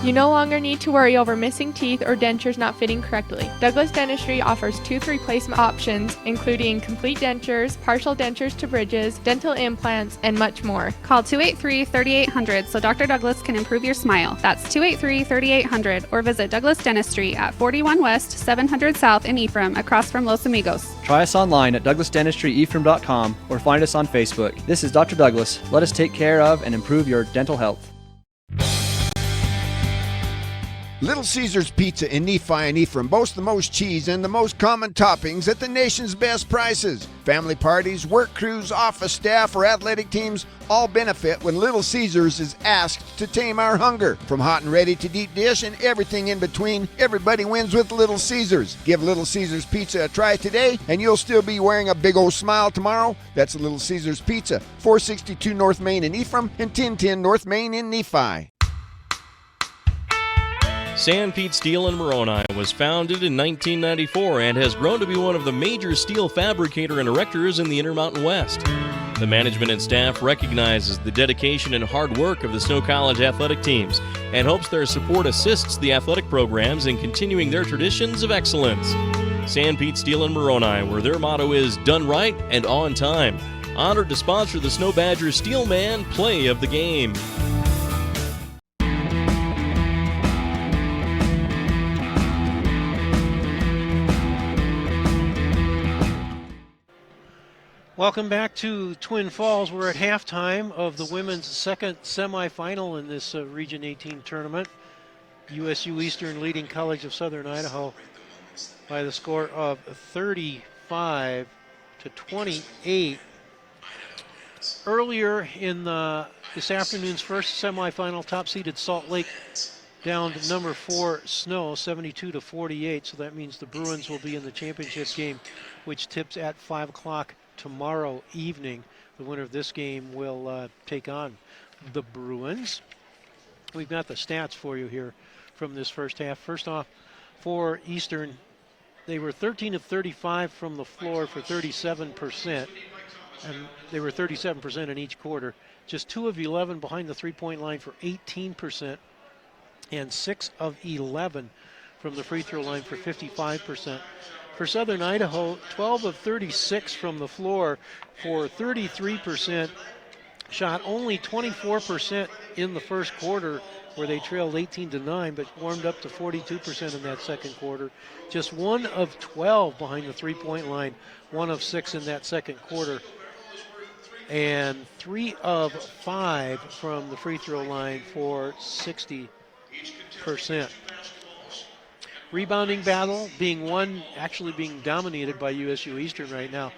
You no longer need to worry over missing teeth or dentures not fitting correctly. Douglas Dentistry offers tooth replacement options, including complete dentures, partial dentures to bridges, dental implants, and much more. Call 283-3800 so Dr. Douglas can improve your smile. That's 283-3800, or visit Douglas Dentistry at 41 West, 700 South in Ephraim, across from Los Amigos. Try us online at douglasdentistry.ephraim.com or find us on Facebook. This is Dr. Douglas. Let us take care of and improve your dental health. Little Caesars Pizza in Nephi and Ephraim boasts the most cheese and the most common toppings at the nation's best prices. Family parties, work crews, office staff, or athletic teams all benefit when Little Caesars is asked to tame our hunger. From hot and ready to deep dish and everything in between, everybody wins with Little Caesars. Give Little Caesars Pizza a try today, and you'll still be wearing a big old smile tomorrow. That's Little Caesars Pizza, 462 North Main in Ephraim and 1010 North Main in Nephi. Sanpete Steel in Moroni was founded in 1994 and has grown to be one of the major steel fabricator and erectors in the Intermountain West. The management and staff recognizes the dedication and hard work of the Snow College athletic teams and hopes their support assists the athletic programs in continuing their traditions of excellence. Sanpete Steel in Moroni, where their motto is done right and on time. Honored to sponsor the Snow Badgers Steelman Play of the Game. Welcome back to Twin Falls. We're at halftime of the women's second semifinal in this Region 18 tournament. USU Eastern leading College of Southern Idaho by the score of 35-28. Earlier in this afternoon's first semifinal, top-seeded Salt Lake down to number 4 Snow, 72-48. So that means the Bruins will be in the championship game, which tips at 5 o'clock tomorrow evening. The winner of this game will take on the Bruins. We've got the stats for you here from this first half. First off, for Eastern, they were 13 of 35 from the floor for 37%, and they were 37% in each quarter. Just 2 of 11 behind the three-point line for 18%, and 6 of 11 from the free throw line for 55%. For Southern Idaho, 12 of 36 from the floor for 33%, shot only 24% in the first quarter, where they trailed 18-9, but warmed up to 42% in that second quarter. Just 1 of 12 behind the three-point line, 1 of 6 in that second quarter, and 3 of 5 from the free throw line for 60%. Rebounding battle being won, actually being dominated by USU Eastern right now,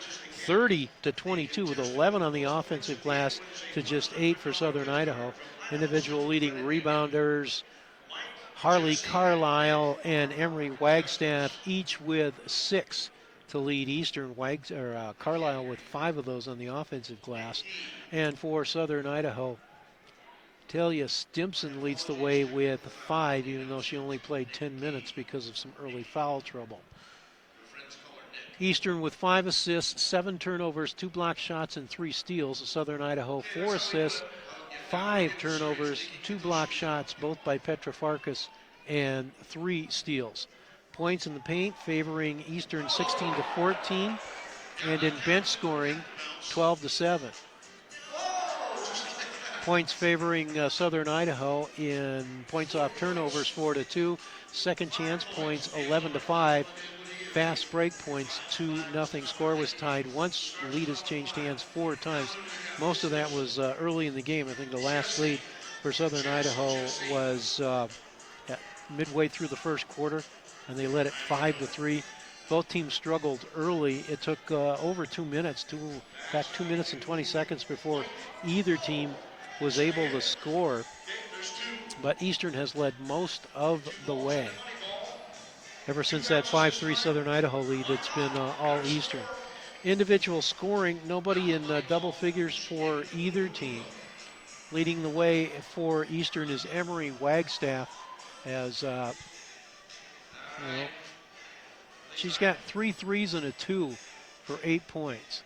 30-22, with 11 on the offensive glass to just 8 for Southern Idaho. Individual leading rebounders Harley Carlisle and Emery Wagstaff each with 6 to lead Eastern. Carlisle with 5 of those on the offensive glass. And for Southern Idaho, Talia Stimson leads the way with 5, even though she only played 10 minutes because of some early foul trouble. Eastern with 5 assists, 7 turnovers, 2 block shots, and 3 steals. Southern Idaho 4 assists, 5 turnovers, 2 block shots, both by Petra Farkas, and 3 steals. Points in the paint favoring Eastern 16-14, and in bench scoring 12-7. Points favoring Southern Idaho in points off turnovers 4-2, second chance points 11-5. Fast break points 2-0. Score was tied once. The lead has changed hands 4 times. Most of that was early in the game. I think the last lead for Southern Idaho was midway through the first quarter, and they led it 5-3. Both teams struggled early. It took over 2 minutes, 2 minutes and 20 seconds before either team was able to score. But Eastern has led most of the way. Ever since that 5-3 Southern Idaho lead, it's been all Eastern. Individual scoring, nobody in double figures for either team. Leading the way for Eastern is Emery Wagstaff, as she's got 3 threes and a 2 for 8 points.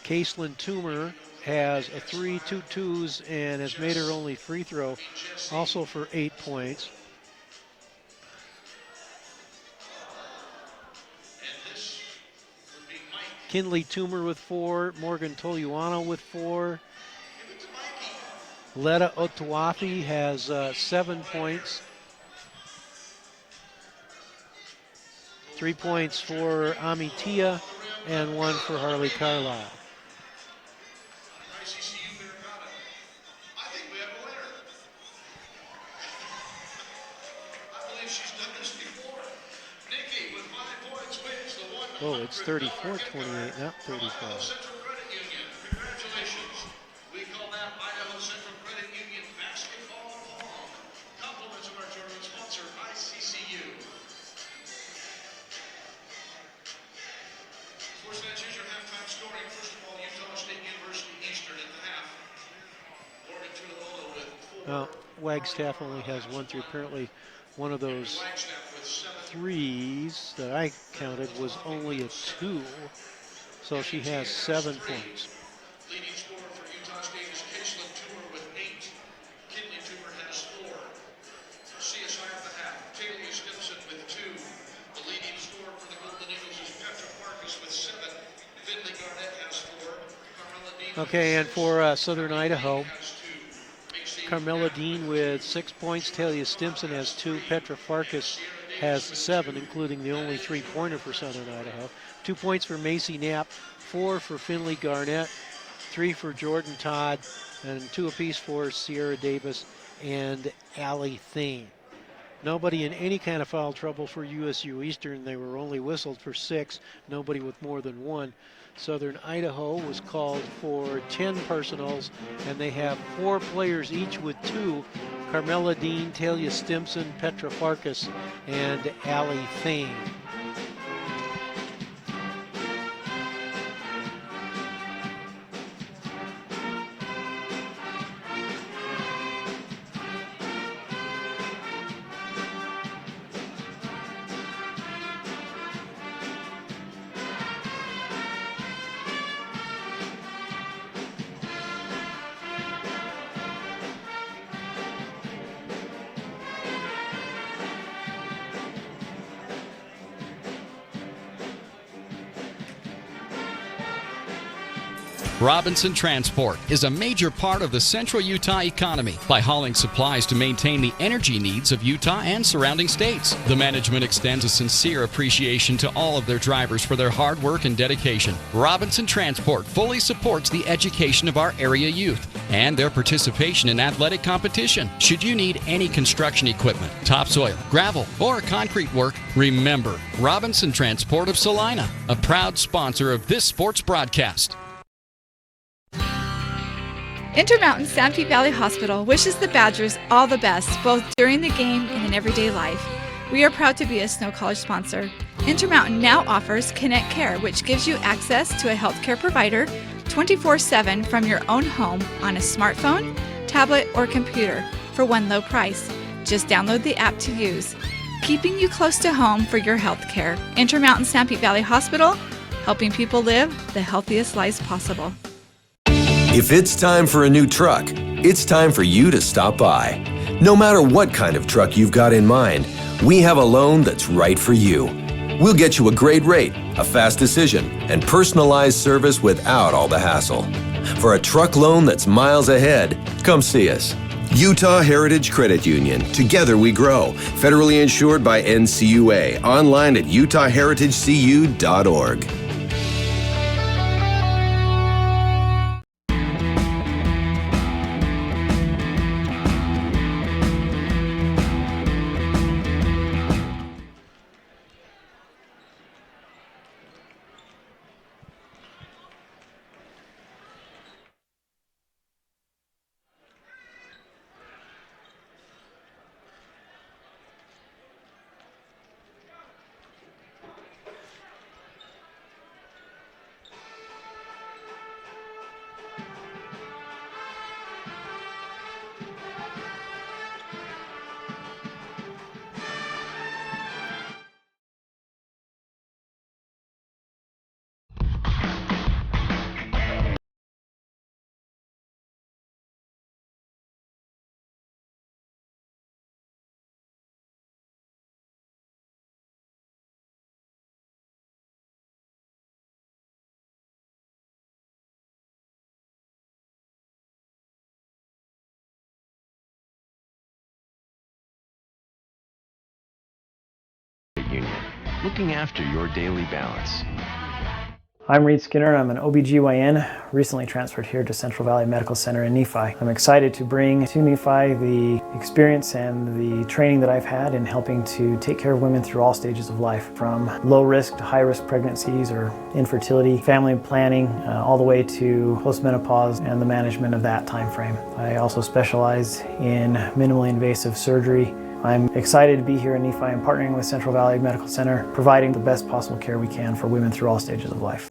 Caselyn Toomer has a 3, 2 twos, and has made her only free throw, also for 8 points. Kinley Toomer with 4, Morgan Toluano with 4. Letta Otuafi has 7 points. 3 points for Amitia and 1 for Harley Carlisle. Oh, it's 34-28, not 35. We call that Idaho Central Credit Union basketball pong. Compliments of our tournament sponsor, ICCU. Sports Fans, here's your halftime scoring. First of all, Utah State University Eastern at the half. Morgan Tunololo with 4. Well, Wagstaff only has 1 through. Apparently, one of those threes that I counted was only a 2, so she has 7 points. Leading scorer for Utah State is Caselyn Toomer with 8. Kinley Toomer has 4. CSI at the half, Talia Stimson with 2. The leading scorer for the Golden Eagles is Petra Farkas with 7. Finley Garnett has 4. Carmela Dean Okay, and for Southern Idaho, Carmela Dean with 6 points, Talia Stimson has 2, Petra Farkas has 7, including the only 3-pointer for Southern Idaho. 2 points for Macy Knapp, 4 for Finley Garnett, 3 for Jordan Todd, and 2 apiece for Sierra Davis and Allie Thane. Nobody in any kind of foul trouble for USU Eastern. They were only whistled for 6, nobody with more than 1. Southern Idaho was called for 10 personals, and they have 4 players each with 2. Carmela Dean, Talia Stimson, Petra Farkas, and Allie Thane. Robinson Transport is a major part of the central Utah economy by hauling supplies to maintain the energy needs of Utah and surrounding states. The management extends a sincere appreciation to all of their drivers for their hard work and dedication. Robinson Transport fully supports the education of our area youth and their participation in athletic competition. Should you need any construction equipment, topsoil, gravel, or concrete work, remember Robinson Transport of Salina, a proud sponsor of this sports broadcast. Intermountain Sanpete Valley Hospital wishes the Badgers all the best, both during the game and in everyday life. We are proud to be a Snow College sponsor. Intermountain now offers Connect Care, which gives you access to a healthcare provider 24/7 from your own home on a smartphone, tablet, or computer for one low price. Just download the app to use, keeping you close to home for your health care. Intermountain Sanpete Valley Hospital, helping people live the healthiest lives possible. If it's time for a new truck, it's time for you to stop by. No matter what kind of truck you've got in mind, we have a loan that's right for you. We'll get you a great rate, a fast decision, and personalized service without all the hassle. For a truck loan that's miles ahead, come see us. Utah Heritage Credit Union. Together we grow. Federally insured by NCUA. Online at utahheritagecu.org. Union, looking after your daily balance. I'm Reed Skinner. I'm an OBGYN, recently transferred here to Central Valley Medical Center in Nephi. I'm excited to bring to Nephi the experience and the training that I've had in helping to take care of women through all stages of life, from low risk to high risk pregnancies or infertility, family planning, all the way to postmenopause and the management of that time frame. I also specialize in minimally invasive surgery. I'm excited to be here in Nephi and partnering with Central Valley Medical Center, providing the best possible care we can for women through all stages of life.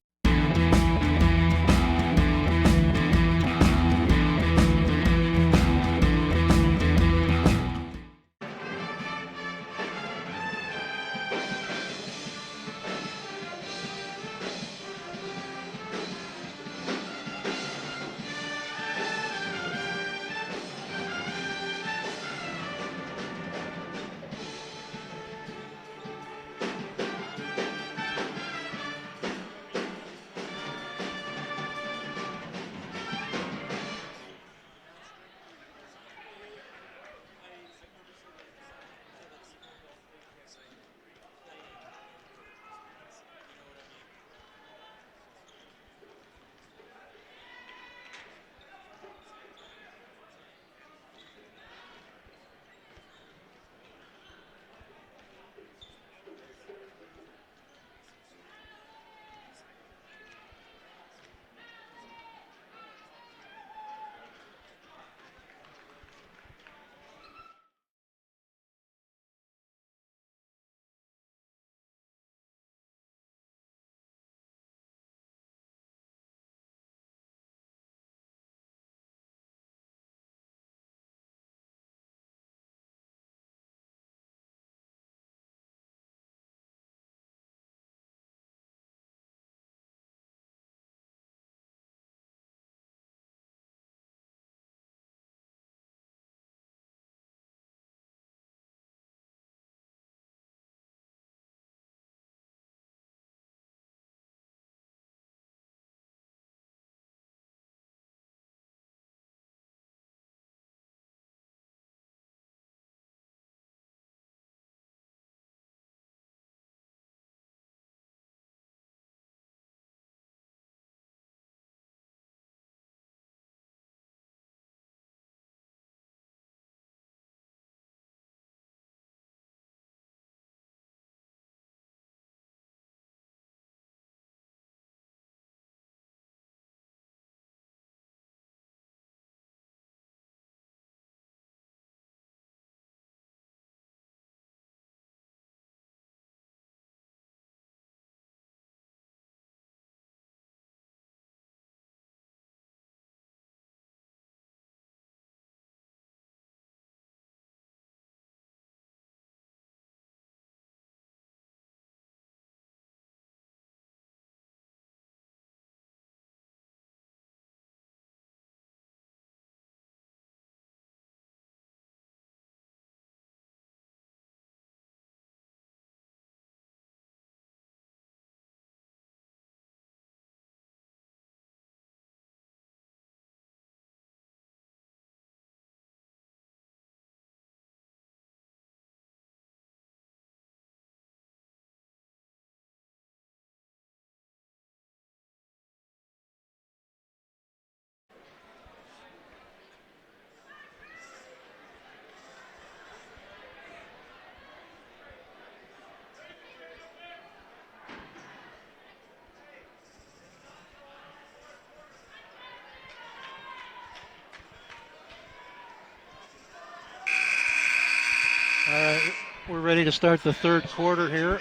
We're ready to start the third quarter here.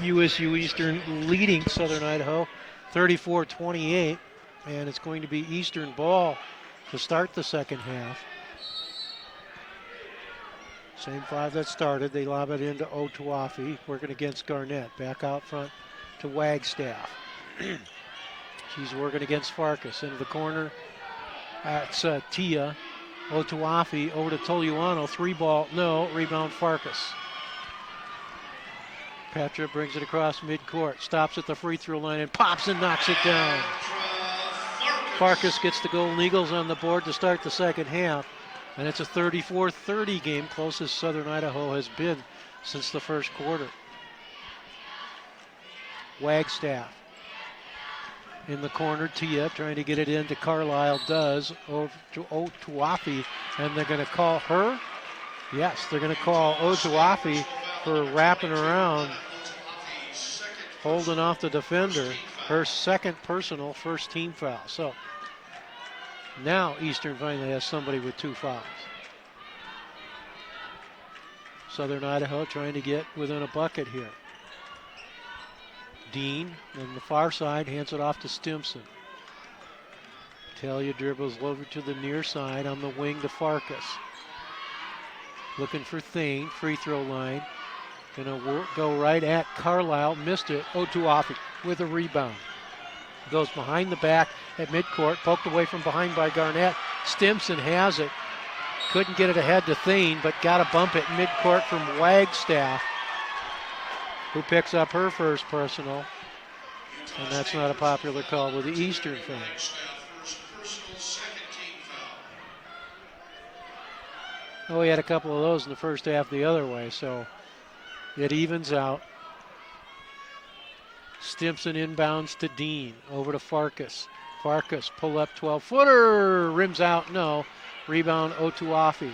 USU Eastern leading Southern Idaho 34-28, and it's going to be Eastern ball to start the second half. Same five that started. They lob it into Otuafi, working against Garnett. Back out front to Wagstaff. She's working against Farkas. Into the corner. That's Tia. Otuafi over to Toluano. 3-ball, no. Rebound Farkas. Petra brings it across midcourt. Stops at the free throw line and pops and knocks it down. Farkas gets the Golden Eagles on the board to start the second half. And it's a 34-30 game, closest Southern Idaho has been since the first quarter. Wagstaff in the corner. Tia trying to get it into Carlisle, does. Over to Otuafi, and they're going to call her. Yes, they're going to call Otuafi for wrapping around, holding off the defender. Her second personal, first team foul. So now Eastern finally has somebody with 2 fouls. Southern Idaho trying to get within a bucket here. Dean on the far side hands it off to Stimson. Talia dribbles over to the near side on the wing to Farkas. Looking for Thane, free throw line. Gonna go right at Carlisle, missed it. Otuafi with a rebound. Goes behind the back at midcourt, poked away from behind by Garnett. Stimson has it. Couldn't get it ahead to Thane, but got to bump it midcourt from Wagstaff, who picks up her first personal. And that's not a popular call with the Eastern fans. Oh, we had a couple of those in the first half the other way, so it evens out. Stimson inbounds to Dean, over to Farkas. Farkas pull up 12-footer, rims out, no. Rebound Otuafi.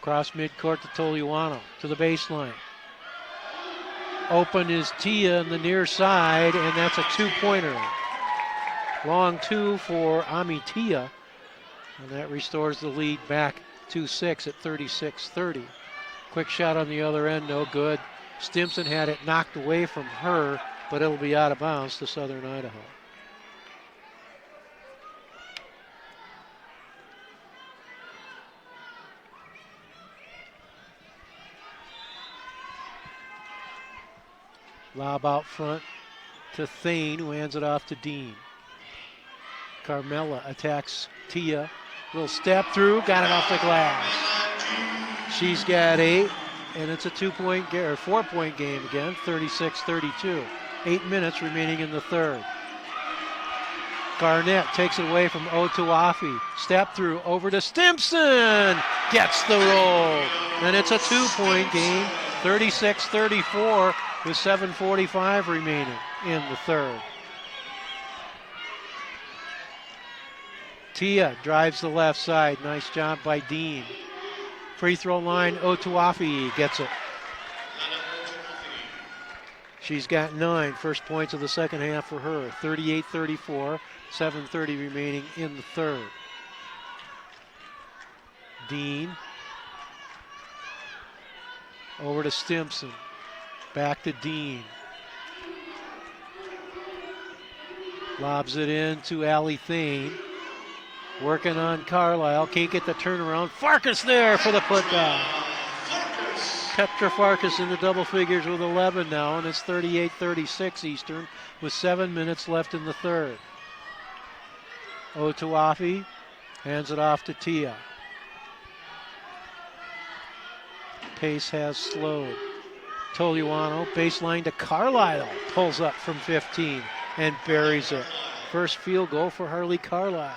Cross midcourt to Toluano, to the baseline. Open is Tia on the near side, and that's a 2-pointer. Long 2 for Ami Tia, and that restores the lead back to 6 at 36-30. Quick shot on the other end, no good. Stimson had it knocked away from her, but it'll be out of bounds to Southern Idaho. Lob out front to Thane, who hands it off to Dean. Carmella attacks Tia. Little step through, got it off the glass. She's got 8, and it's a 2-point or 4-point game again, 36-32. 8 minutes remaining in the third. Garnett takes it away from Otuafi. Step through over to Stimson. Gets the roll. And it's a 2-point game, 36-34 with 7:45 remaining in the third. Tia drives the left side. Nice job by Dean. Free throw line, Otuafi gets it. She's got 9 first points of the second half for her. 38-34, 7:30 remaining in the third. Dean. Over to Stimson. Back to Dean. Lobs it in to Allie Thane. Working on Carlisle. Can't get the turnaround. Farkas there for the putback. Petra Farkas in the double figures with 11 now, and it's 38-36 Eastern with 7 minutes left in the third. Otuafi hands it off to Tia. Pace has slowed. Toluano, baseline to Carlisle, pulls up from 15 and buries it. First field goal for Harley Carlisle.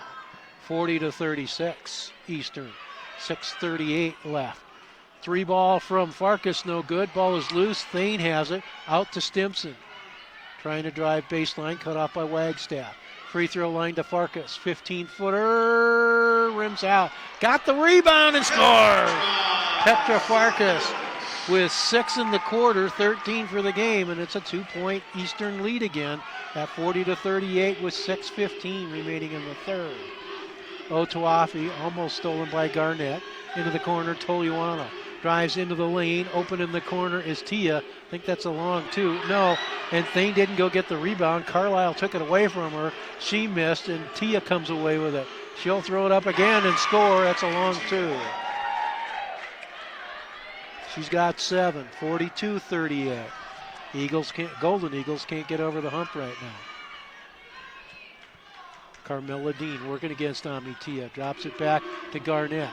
40-36 Eastern. 6:38 left. 3-ball from Farkas, no good. Ball is loose. Thane has it. Out to Stimson. Trying to drive baseline, cut off by Wagstaff. Free throw line to Farkas. 15-footer, rims out. Got the rebound and scores! Petra Farkas with 6 in the quarter, 13 for the game, and it's a 2-point Eastern lead again at 40-38 with 6:15 remaining in the third. Otuafi almost stolen by Garnett. Into the corner, Toluano. drives into the lane. Open in the corner is Tia. I think that's a long two. No, and Thane didn't go get the rebound. Carlisle took it away from her. She missed, and Tia comes away with it. She'll throw it up again and score. That's a long two. She's got 7, 42-38. Golden Eagles can't get over the hump right now. Carmela Dean working against Tia. Drops it back to Garnett.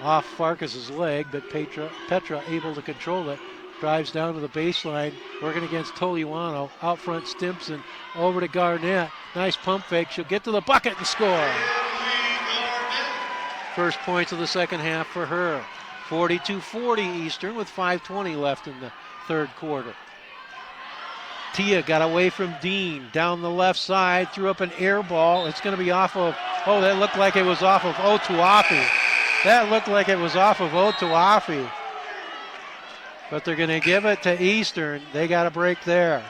Off Farkas's leg, but Petra able to control it. Drives down to the baseline, working against Toliuano. Out front, Stimson over to Garnett. Nice pump fake. She'll get to the bucket and score. First points of the second half for her. 42-40 Eastern with 5:20 left in the third quarter. Tia got away from Dean, down the left side, threw up an air ball. It's going to be off of, that looked like it was off of Otuafi. That looked like it was off of Otuafi. But they're going to give it to Eastern. They got a break there.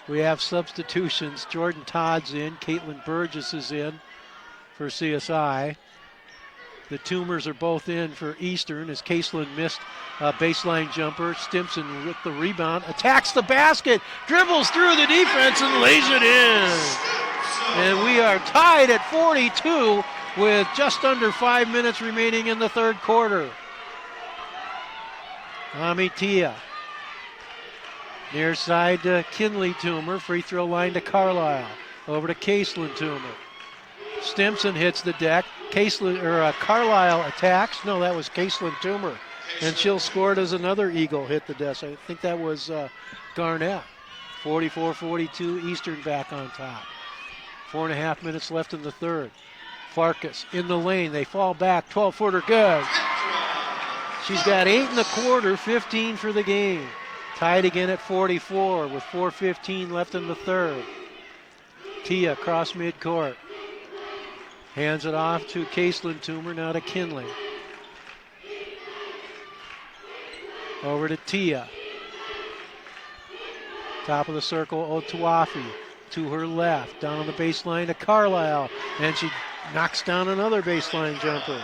We have substitutions. Jordan Todd's in. Caitlin Burgess is in for CSI. The Toomers are both in for Eastern as Caitlin missed a baseline jumper. Stimson with the rebound. Attacks the basket. Dribbles through the defense and lays it in. And we are tied at 42 with just under 5 minutes remaining in the third quarter. Tia. Near side to Kinley Toomer. Free throw line to Carlisle. Over to Caitlin Toomer. Stimson hits the deck. Carlisle attacks. No, that was Caitlin Toomer. And she'll score it as another Eagle hit the desk. I think that was Garnett. 44-42, Eastern back on top. 4.5 minutes left in the third. Farkas in the lane. They fall back. 12-footer good. She's got 8 in the quarter, 15 for the game. Tied again at 44 with 4:15 left in the third. Tia across midcourt. Hands it off to Caitlin Toomer, now to Kinley. Over to Tia. Top of the circle, Otuafi to her left. Down on the baseline to Carlisle. And she knocks down another baseline jumper.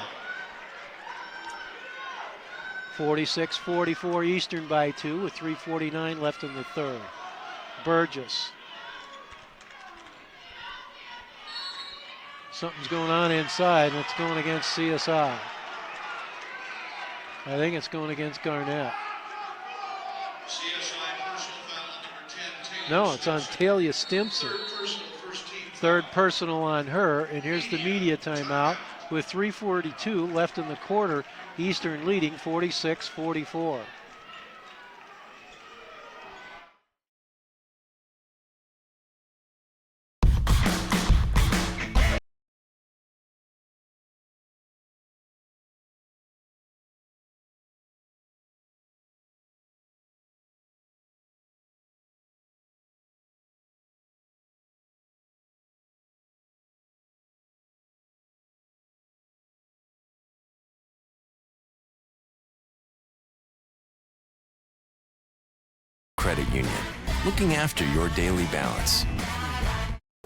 46-44 Eastern by 2 with 3:49 left in the third. Burgess. Something's going on inside, and it's going against CSI. I think it's going against Garnett. No, it's on Talia Stimson. Third personal on her, and here's the media timeout with 3:42 left in the quarter. Eastern leading 46-44. Credit Union, looking after your daily balance.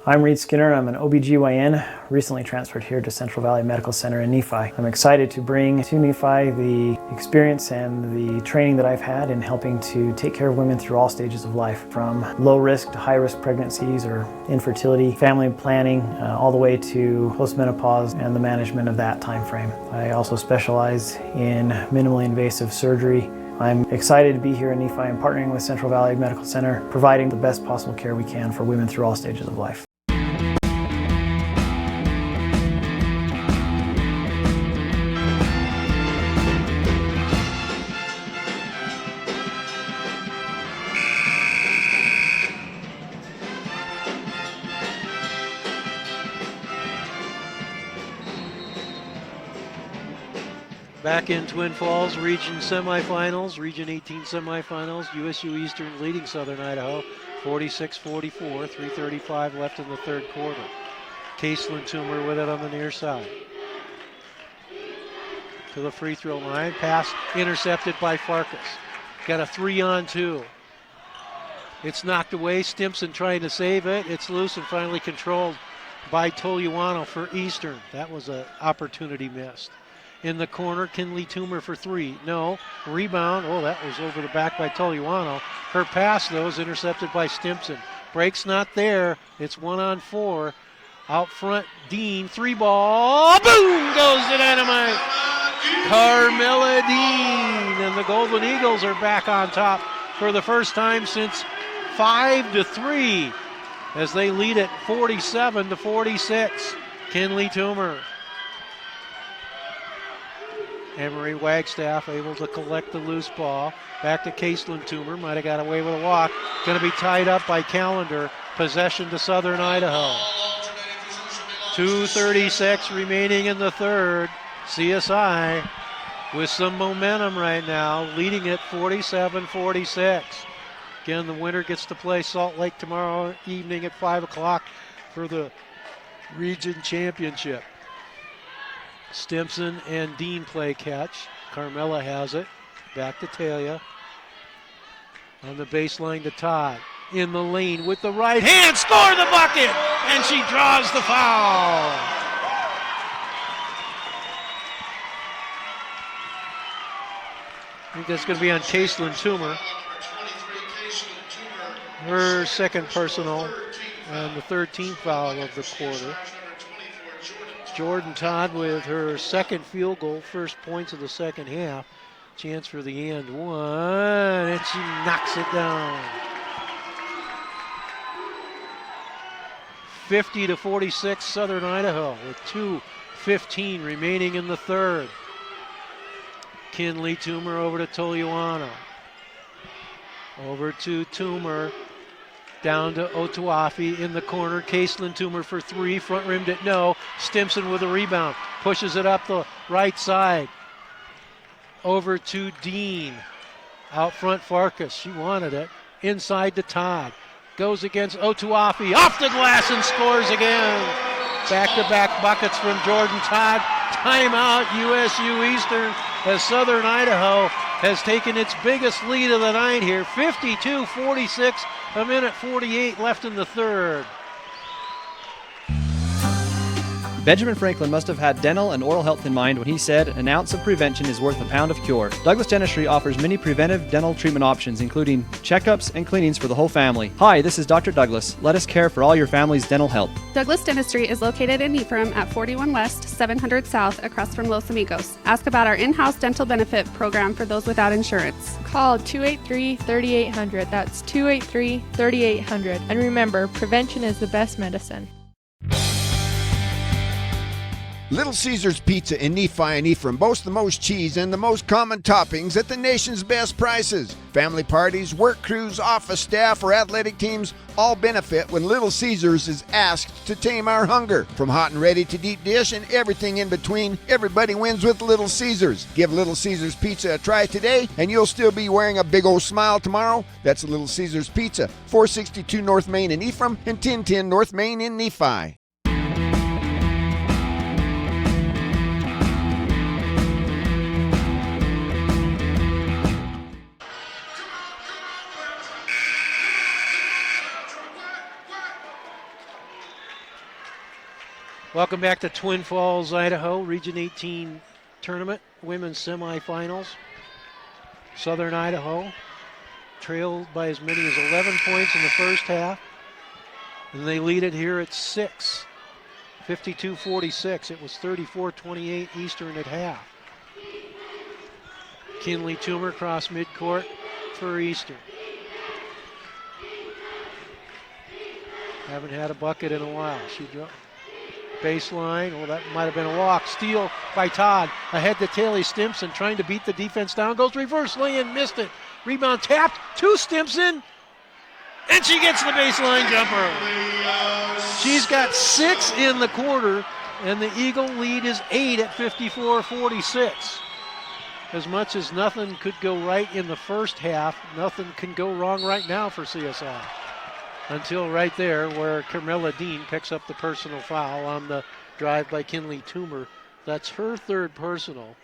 I'm Reed Skinner. I'm an OBGYN, recently transferred here to Central Valley Medical Center in Nephi. I'm excited to bring to Nephi the experience and the training that I've had in helping to take care of women through all stages of life, from low risk to high risk pregnancies or infertility, family planning, all the way to postmenopause and the management of that time frame. I also specialize in minimally invasive surgery. I'm excited to be here in Nephi and partnering with Central Valley Medical Center, providing the best possible care we can for women through all stages of life. Back in Twin Falls, region semifinals, region 18 semifinals, USU Eastern leading Southern Idaho, 46-44, 3:35 left in the third quarter. Caitlin Toomer with it on the near side. To the free throw line, pass intercepted by Farkas. Got a 3-on-2. It's knocked away. Stimson trying to save it. It's loose and finally controlled by Toluano for Eastern. That was an opportunity missed. In the corner, Kinley Toomer for three. No. Rebound. Oh, that was over the back by Toluano. Her pass, though, is intercepted by Stimson. Break's not there. It's 1-on-4. Out front, Dean. Three ball. Boom! Goes to Dynamite. Carmela Dean. And the Golden Eagles are back on top for the first time since 5-3 as they lead it 47-46. Kinley Toomer. Emery Wagstaff able to collect the loose ball. Back to Caselin Toomer. Might have got away with a walk. Going to be tied up by Callender. Possession to Southern Idaho. 2:36 remaining in the third. CSI with some momentum right now, leading it 47-46. Again, the winner gets to play Salt Lake tomorrow evening at 5 o'clock for the region championship. Stimson and Dean play catch. Carmela has it. Back to Talia. On the baseline to Todd. In the lane with the right hand. Score the bucket! And she draws the foul. I think that's going to be on Caselin Toomer. Her second personal and the 13th foul of the quarter. Jordan Todd with her second field goal, first points of the second half. Chance for the and one, and she knocks it down. 50-46 Southern Idaho with 2:15 remaining in the third. Kinley Toomer over to Toluano. Over to Toomer. Down to Otuafi in the corner. Caselin Toomer for three. Front rimmed it, no. Stimson with a rebound. Pushes it up the right side. Over to Dean. Out front Farkas. She wanted it. Inside to Todd. Goes against Otuafi. Off the glass and scores again. Back-to-back buckets from Jordan Todd. Timeout USU Eastern as Southern Idaho has taken its biggest lead of the night here. 52-46. A minute 48 left in the third. Benjamin Franklin must have had dental and oral health in mind when he said, "An ounce of prevention is worth a pound of cure." Douglas Dentistry offers many preventive dental treatment options, including checkups and cleanings for the whole family. Hi, this is Dr. Douglas. Let us care for all your family's dental health. Douglas Dentistry is located in Ephraim at 41 West, 700 South, across from Los Amigos. Ask about our in-house dental benefit program for those without insurance. Call 283-3800. That's 283-3800. And remember, prevention is the best medicine. Little Caesars Pizza in Nephi and Ephraim boasts the most cheese and the most common toppings at the nation's best prices. Family parties, work crews, office staff, or athletic teams all benefit when Little Caesars is asked to tame our hunger. From hot and ready to deep dish and everything in between, everybody wins with Little Caesars. Give Little Caesars Pizza a try today and you'll still be wearing a big old smile tomorrow. That's Little Caesars Pizza, 462 North Main in Ephraim and 1010 North Main in Nephi. Welcome back to Twin Falls, Idaho, Region 18 tournament, women's semifinals. Southern Idaho trailed by as many as 11 points in the first half, and they lead it here at 6, 52-46. It was 34-28 Eastern at half. Kinley Toomer cross midcourt for Eastern. Haven't had a bucket in a while. She dropped. Baseline, oh, that might have been a walk. Steal by Todd. Ahead to Taylor Stimson, trying to beat the defense down. Goes reverse lay-in, missed it. Rebound tapped to Stimson. And she gets the baseline jumper. She's got 6 in the quarter, and the Eagle lead is 8 at 54-46. As much as nothing could go right in the first half, nothing can go wrong right now for CSI. Until right there where Carmela Dean picks up the personal foul on the drive by Kinley Toomer. That's her third personal.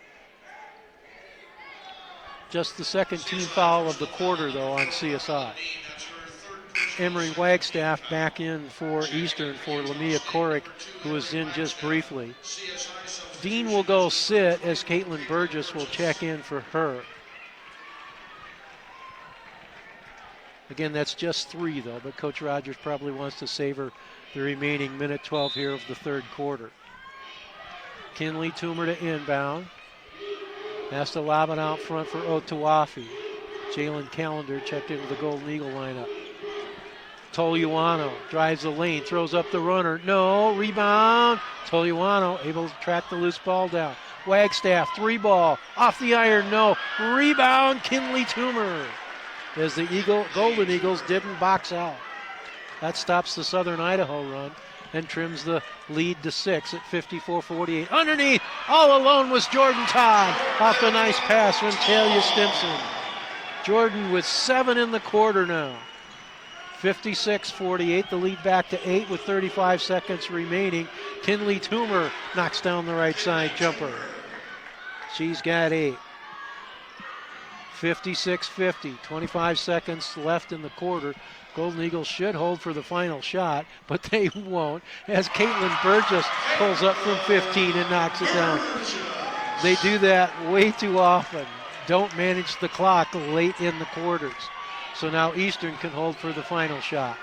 Just the second team foul of the quarter, though, on CSI. Emery Wagstaff back in for Eastern for Lamia Korick, who was in just briefly. Dean will go sit as Caitlin Burgess will check in for her. Again, that's just 3 though, but Coach Rogers probably wants to savor the remaining minute 12 here of the third quarter. Kinley Toomer to inbound. Has to lob it out front for Otawafi. Jalen Callender checked into the Golden Eagle lineup. Toluano drives the lane, throws up the runner. No, rebound. Toluano able to track the loose ball down. Wagstaff, 3 ball, off the iron, no. Rebound, Kinley Toomer. As the Golden Eagles didn't box out. That stops the Southern Idaho run and trims the lead to 6 at 54-48. Underneath, all alone was Jordan Todd off the nice pass from Talia Stimson. Jordan with 7 in the quarter now. 56-48, the lead back to 8 with 35 seconds remaining. Kinley Toomer knocks down the right side jumper. She's got 8. 56-50, 25 seconds left in the quarter. Golden Eagles should hold for the final shot, but they won't, as Caitlin Burgess pulls up from 15 and knocks it down. They do that way too often. Don't manage the clock late in the quarters. So now Eastern can hold for the final shot.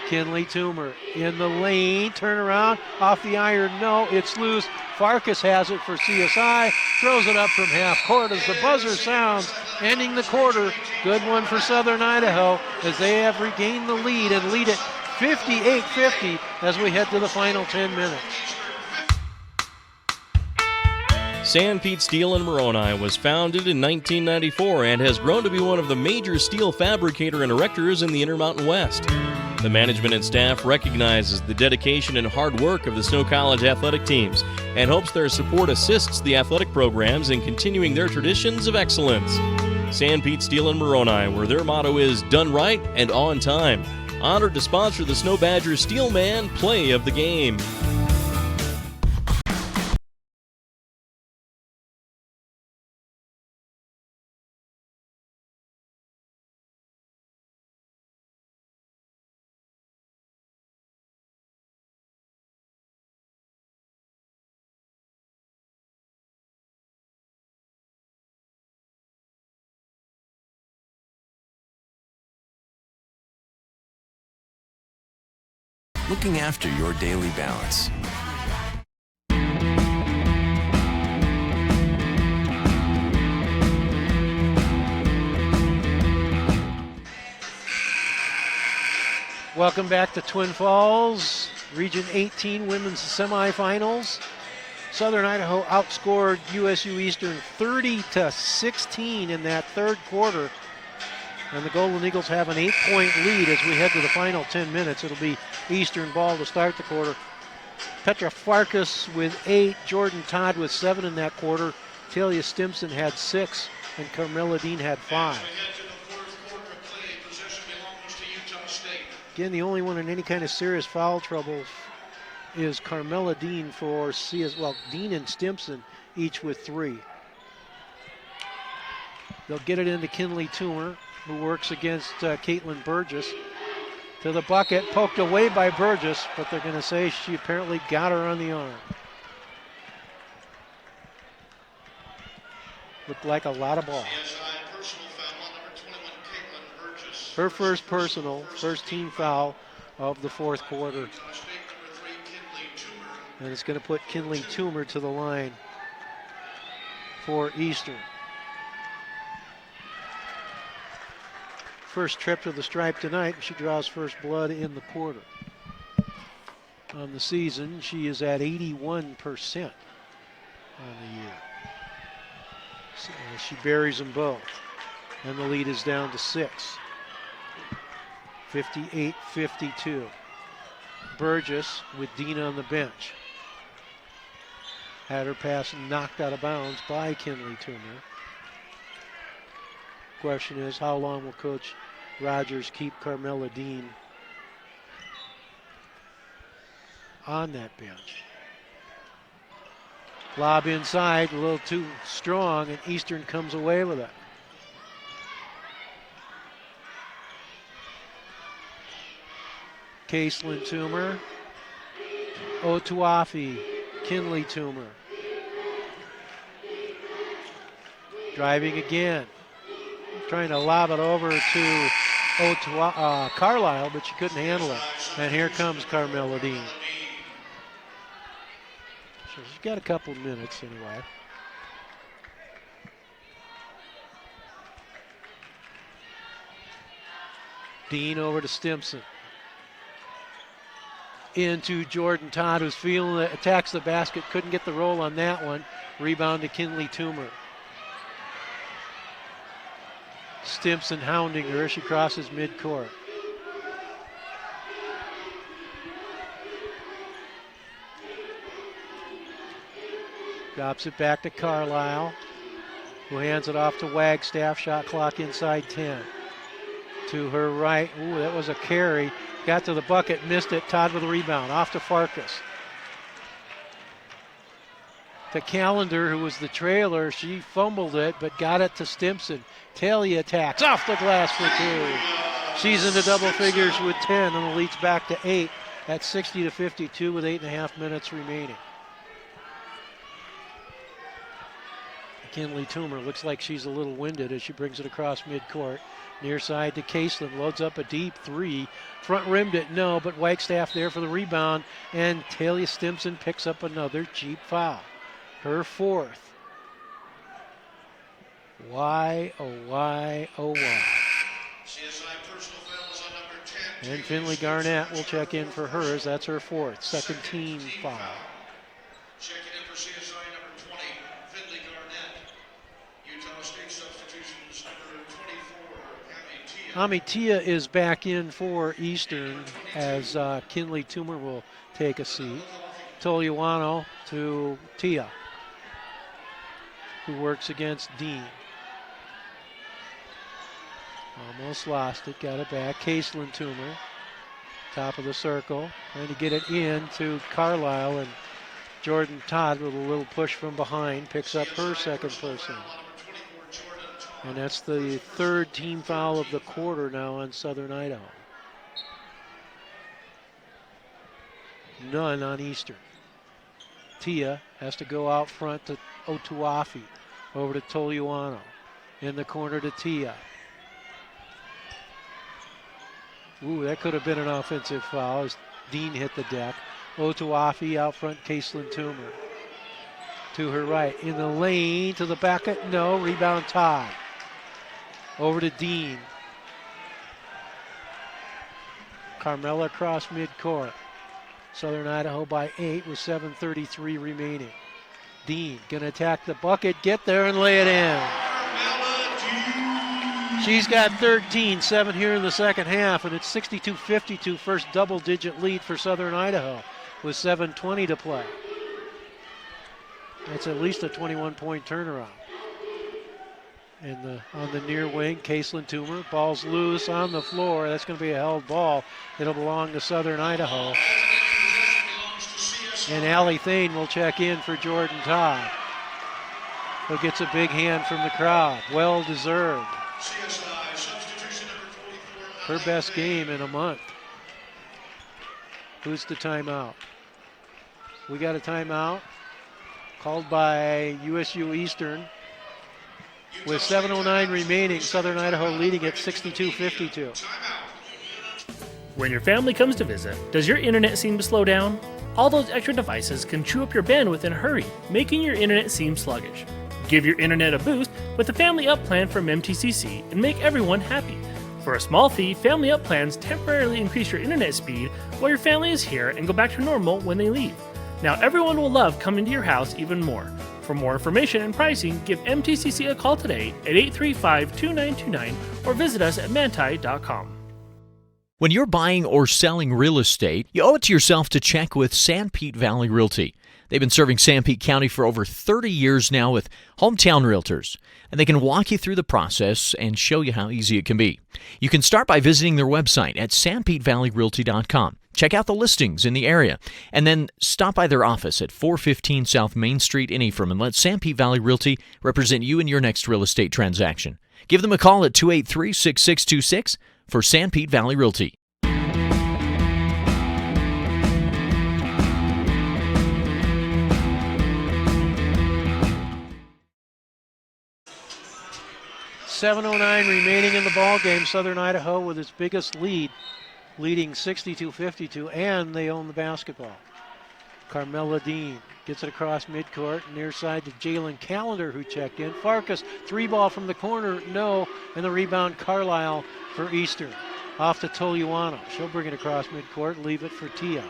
Kinley Toomer in the lane, turn around, off the iron, no, it's loose. Farkas has it for CSI, throws it up from half court as the buzzer sounds, ending the quarter. Good one for Southern Idaho as they have regained the lead and lead it 58-50 as we head to the final 10 minutes. Sanpete Steel in Moroni was founded in 1994 and has grown to be one of the major steel fabricator and erectors in the Intermountain West. The management and staff recognizes the dedication and hard work of the Snow College athletic teams and hopes their support assists the athletic programs in continuing their traditions of excellence. Sanpete Steel in Moroni, where their motto is done right and on time. Honored to sponsor the Snow Badgers Steelman play of the game. Looking after your daily balance. Welcome back to Twin Falls, Region 18 women's semifinals. Southern Idaho outscored USU Eastern 30-16 in that third quarter. And the Golden Eagles have an 8-point lead as we head to the final 10 minutes. It'll be Eastern ball to start the quarter. Petra Farkas with 8, Jordan Todd with 7 in that quarter. Talia Stimson had 6, and Carmela Dean had 5. Again, the only one in any kind of serious foul trouble is Carmela Dean for Dean and Stimson each with 3. They'll get it into Kinley Toomer, who works against Caitlin Burgess. To the bucket, poked away by Burgess, but they're going to say she apparently got her on the arm. Looked like a lot of ball. Her first personal, first team foul of the fourth quarter. And it's going to put Kinley Toomer to the line for Eastern. First trip to the stripe tonight. She draws first blood in the quarter. On the season, she is at 81% on the year. So she buries them both. And the lead is down to 6. 58-52. Burgess with Dean on the bench. Had her pass knocked out of bounds by Kinley Toomer. Question is, how long will Coach Rogers keep Carmela Dean on that bench? Lob inside, a little too strong, and Eastern comes away with it. Caselin Toomer. Otuafi, Kinley Toomer. Driving again. Trying to lob it over to Carlisle, but she couldn't handle it. And here comes Carmela Dean. So she's got a couple of minutes anyway. Dean over to Stimson. Into Jordan Todd, who's feeling it, attacks the basket, couldn't get the roll on that one. Rebound to Kinley Toomer. Stimson hounding her. She crosses midcourt. Drops it back to Carlisle, who hands it off to Wagstaff. Shot clock inside 10. To her right. Ooh, that was a carry. Got to the bucket, missed it. Todd with a rebound. Off to Farkas. To Callender, who was the trailer. She fumbled it, but got it to Stimson. Talia attacks. Off the glass for two. She's into double figures with 10 and the lead's back to 8 at 60-52 with 8.5 minutes remaining. Kinley Toomer looks like she's a little winded as she brings it across midcourt. Near side to Caselin, loads up a deep three. Front rimmed it, no, but Wagstaff there for the rebound. And Talia Stimson picks up another cheap foul. Her fourth. Why, oh why, oh why. CSI personal foul is on number 10. And Finley Garnett will check in for hers. That's her fourth, second team foul. Checking in for CSI number 20, Finley Garnett. Utah State substitutions number 24, Ami Tia is back in for Eastern as Kinley Toomer will take a seat. Toliuano to Tia, who works against Dean. Almost lost it, got it back. Caselin Toomer, top of the circle, trying to get it in to Carlisle, and Jordan Todd with a little push from behind picks up her second personal. And that's the third team foul of the quarter now on Southern Idaho. None on Eastern. Tia has to go out front to Otuafi, over to Toliuano. In the corner to Tia. Ooh, that could have been an offensive foul as Dean hit the deck. Otuafi out front, Caselin Toomer. To her right, in the lane, to the bucket, no, rebound Todd. Over to Dean. Carmela across midcourt. Southern Idaho by 8 with 7:33 remaining. Dean gonna attack the bucket, get there and lay it in. She's got 13, 7 here in the second half, and it's 62-52, first double-digit lead for Southern Idaho with 7:20 to play. That's at least a 21-point turnaround. And on the near wing, Caselin Toomer, ball's loose on the floor. That's going to be a held ball. It'll belong to Southern Idaho. And Allie Thane will check in for Jordan Todd, who gets a big hand from the crowd. Well deserved. Her best game in a month. Who's the timeout? We got a timeout called by USU Eastern. With 7:09 remaining, Southern Idaho leading at 62-52. When your family comes to visit, does your internet seem to slow down? All those extra devices can chew up your bandwidth in a hurry, making your internet seem sluggish. Give your internet a boost with the Family Up plan from MTCC and make everyone happy. For a small fee, Family Up plans temporarily increase your internet speed while your family is here and go back to normal when they leave. Now everyone will love coming to your house even more. For more information and pricing, give MTCC a call today at 835-2929 or visit us at manti.com. When you're buying or selling real estate, you owe it to yourself to check with Sanpete Valley Realty. They've been serving Sanpete County for over 30 years now with hometown realtors, and they can walk you through the process and show you how easy it can be. You can start by visiting their website at sanpetevalleyrealty.com. Check out the listings in the area, and then stop by their office at 415 South Main Street in Ephraim and let Sanpete Valley Realty represent you in your next real estate transaction. Give them a call at 283-6626 for Sanpete Valley Realty. 7:09 remaining in the ball game. Southern Idaho with its biggest lead, leading 62-52, and they own the basketball. Carmela Dean gets it across midcourt, near side to Jalen Callender, who checked in. Farkas, 3-ball from the corner, no, and the rebound Carlisle for Eastern. Off to Toluano. She'll bring it across midcourt, leave it for Tia.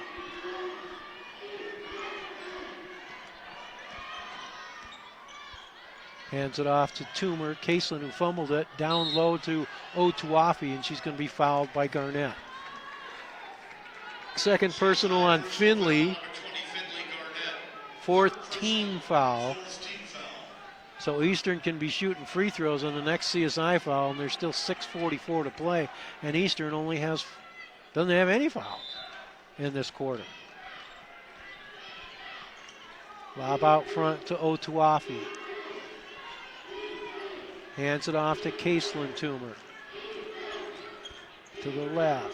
Hands it off to Toomer. Caseland, who fumbled it, down low to Otuafi, and she's going to be fouled by Garnett. Second personal on Finley. Fourth team foul. So Eastern can be shooting free throws on the next CSI foul, and there's still 6:44 to play, and Eastern doesn't have any fouls in this quarter. Lob out front to Otuafi. Hands it off to Caseland Toomer. To the left.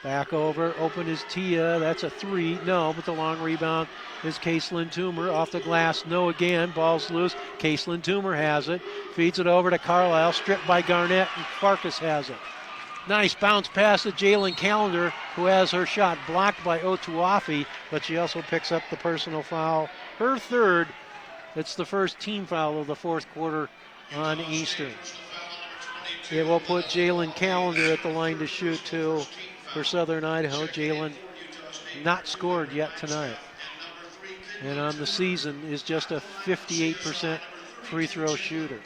Back over, open is Tia. That's a 3. No, but the long rebound is Caseland Toomer. Off the glass, no again. Ball's loose. Caseland Toomer has it. Feeds it over to Carlisle. Stripped by Garnett, and Farkas has it. Nice bounce pass to Jalen Callender, who has her shot blocked by Otuafi, but she also picks up the personal foul. Her third. It's the first team foul of the fourth quarter on Eastern. It will put Jalen Callender at the line to shoot too for Southern Idaho. Jalen not scored yet tonight, and on the season is just a 58% free throw shooter.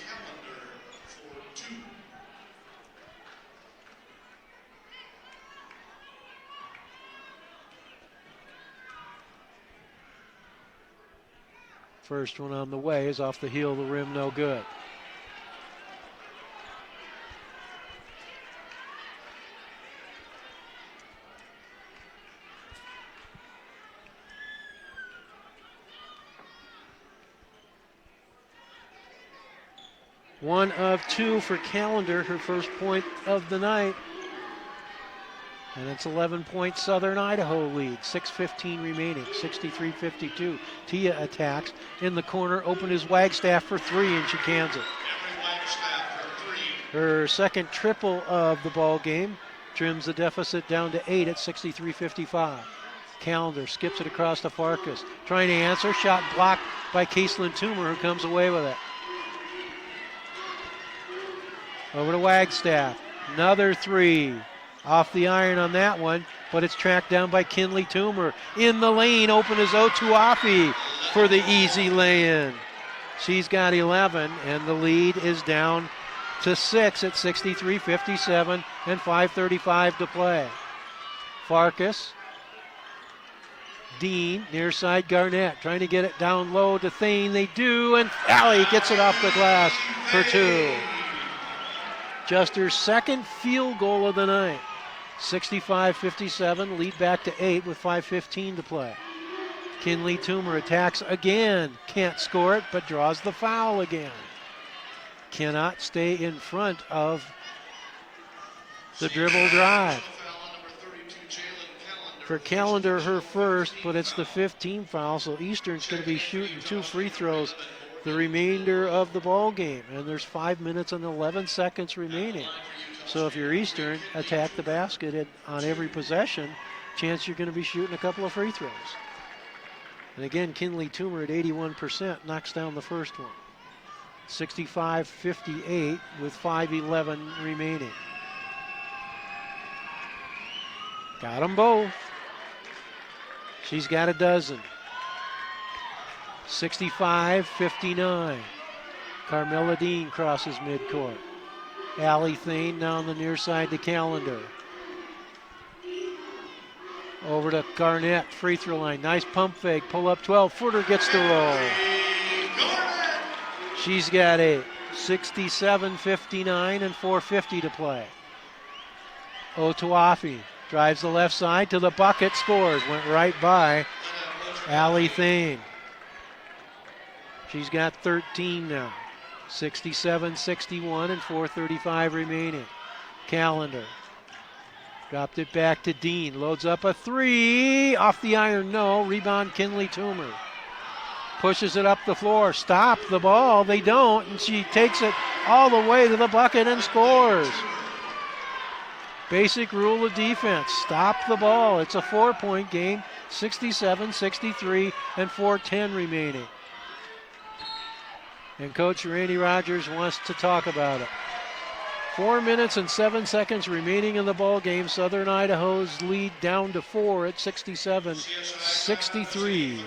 First one on the way is off the heel of the rim, no good. One of 2 for Callender, her first point of the night. And it's 11-point Southern Idaho lead. 6:15 remaining, 63-52. Tia attacks in the corner. Open is Wagstaff for 3, and she cans it. Her second triple of the ball game trims the deficit down to 8 at 63-55. Callender skips it across to Farkas. Trying to answer. Shot blocked by Caseland Toomer, who comes away with it. Over to Wagstaff. Another 3. Off the iron on that one, but it's tracked down by Kinley Toomer. In the lane, open is Otuafi for the easy lay-in. She's got 11, and the lead is down to 6 at 63-57 and 5:35 to play. Farkas. Dean, near side Garnett, trying to get it down low to Thane. They do, and Alley gets it off the glass for 2. Just her second field goal of the night. 65-57, lead back to 8 with 5:15 to play. Kinley Toomer attacks again. Can't score it, but draws the foul again. Cannot stay in front of the dribble drive. For Callender, her first, but it's the 15th foul, so Eastern's going to be shooting 2 free throws the remainder of the ball game, and there's 5 minutes and 11 seconds remaining. So if you're Eastern, attack the basket on every possession, chance you're going to be shooting a couple of free throws. And again, Kinley Toomer at 81% knocks down the first one. 65-58 with 5:11 remaining. Got them both. She's got a dozen. 65-59. Carmela Dean crosses midcourt. Allie Thane now on the near side to Callender. Over to Garnett, free throw line. Nice pump fake, pull up 12-footer, gets the roll. She's got 8. 67-59 and 4:50 to play. Otuafi drives the left side to the bucket, scores. Went right by Allie Thane. She's got 13 now. 67-61 and 4:35 remaining. Callender dropped it back to Dean. Loads up a 3. Off the iron, no. Rebound Kinley Toomer. Pushes it up the floor. Stop the ball. They don't. And she takes it all the way to the bucket and scores. Basic rule of defense, stop the ball. It's a 4-point game, 67-63 and 4:10 remaining. And Coach Randy Rogers wants to talk about it. 4 minutes and 7 seconds remaining in the ball game. Southern Idaho's lead down to 4 at 67-63.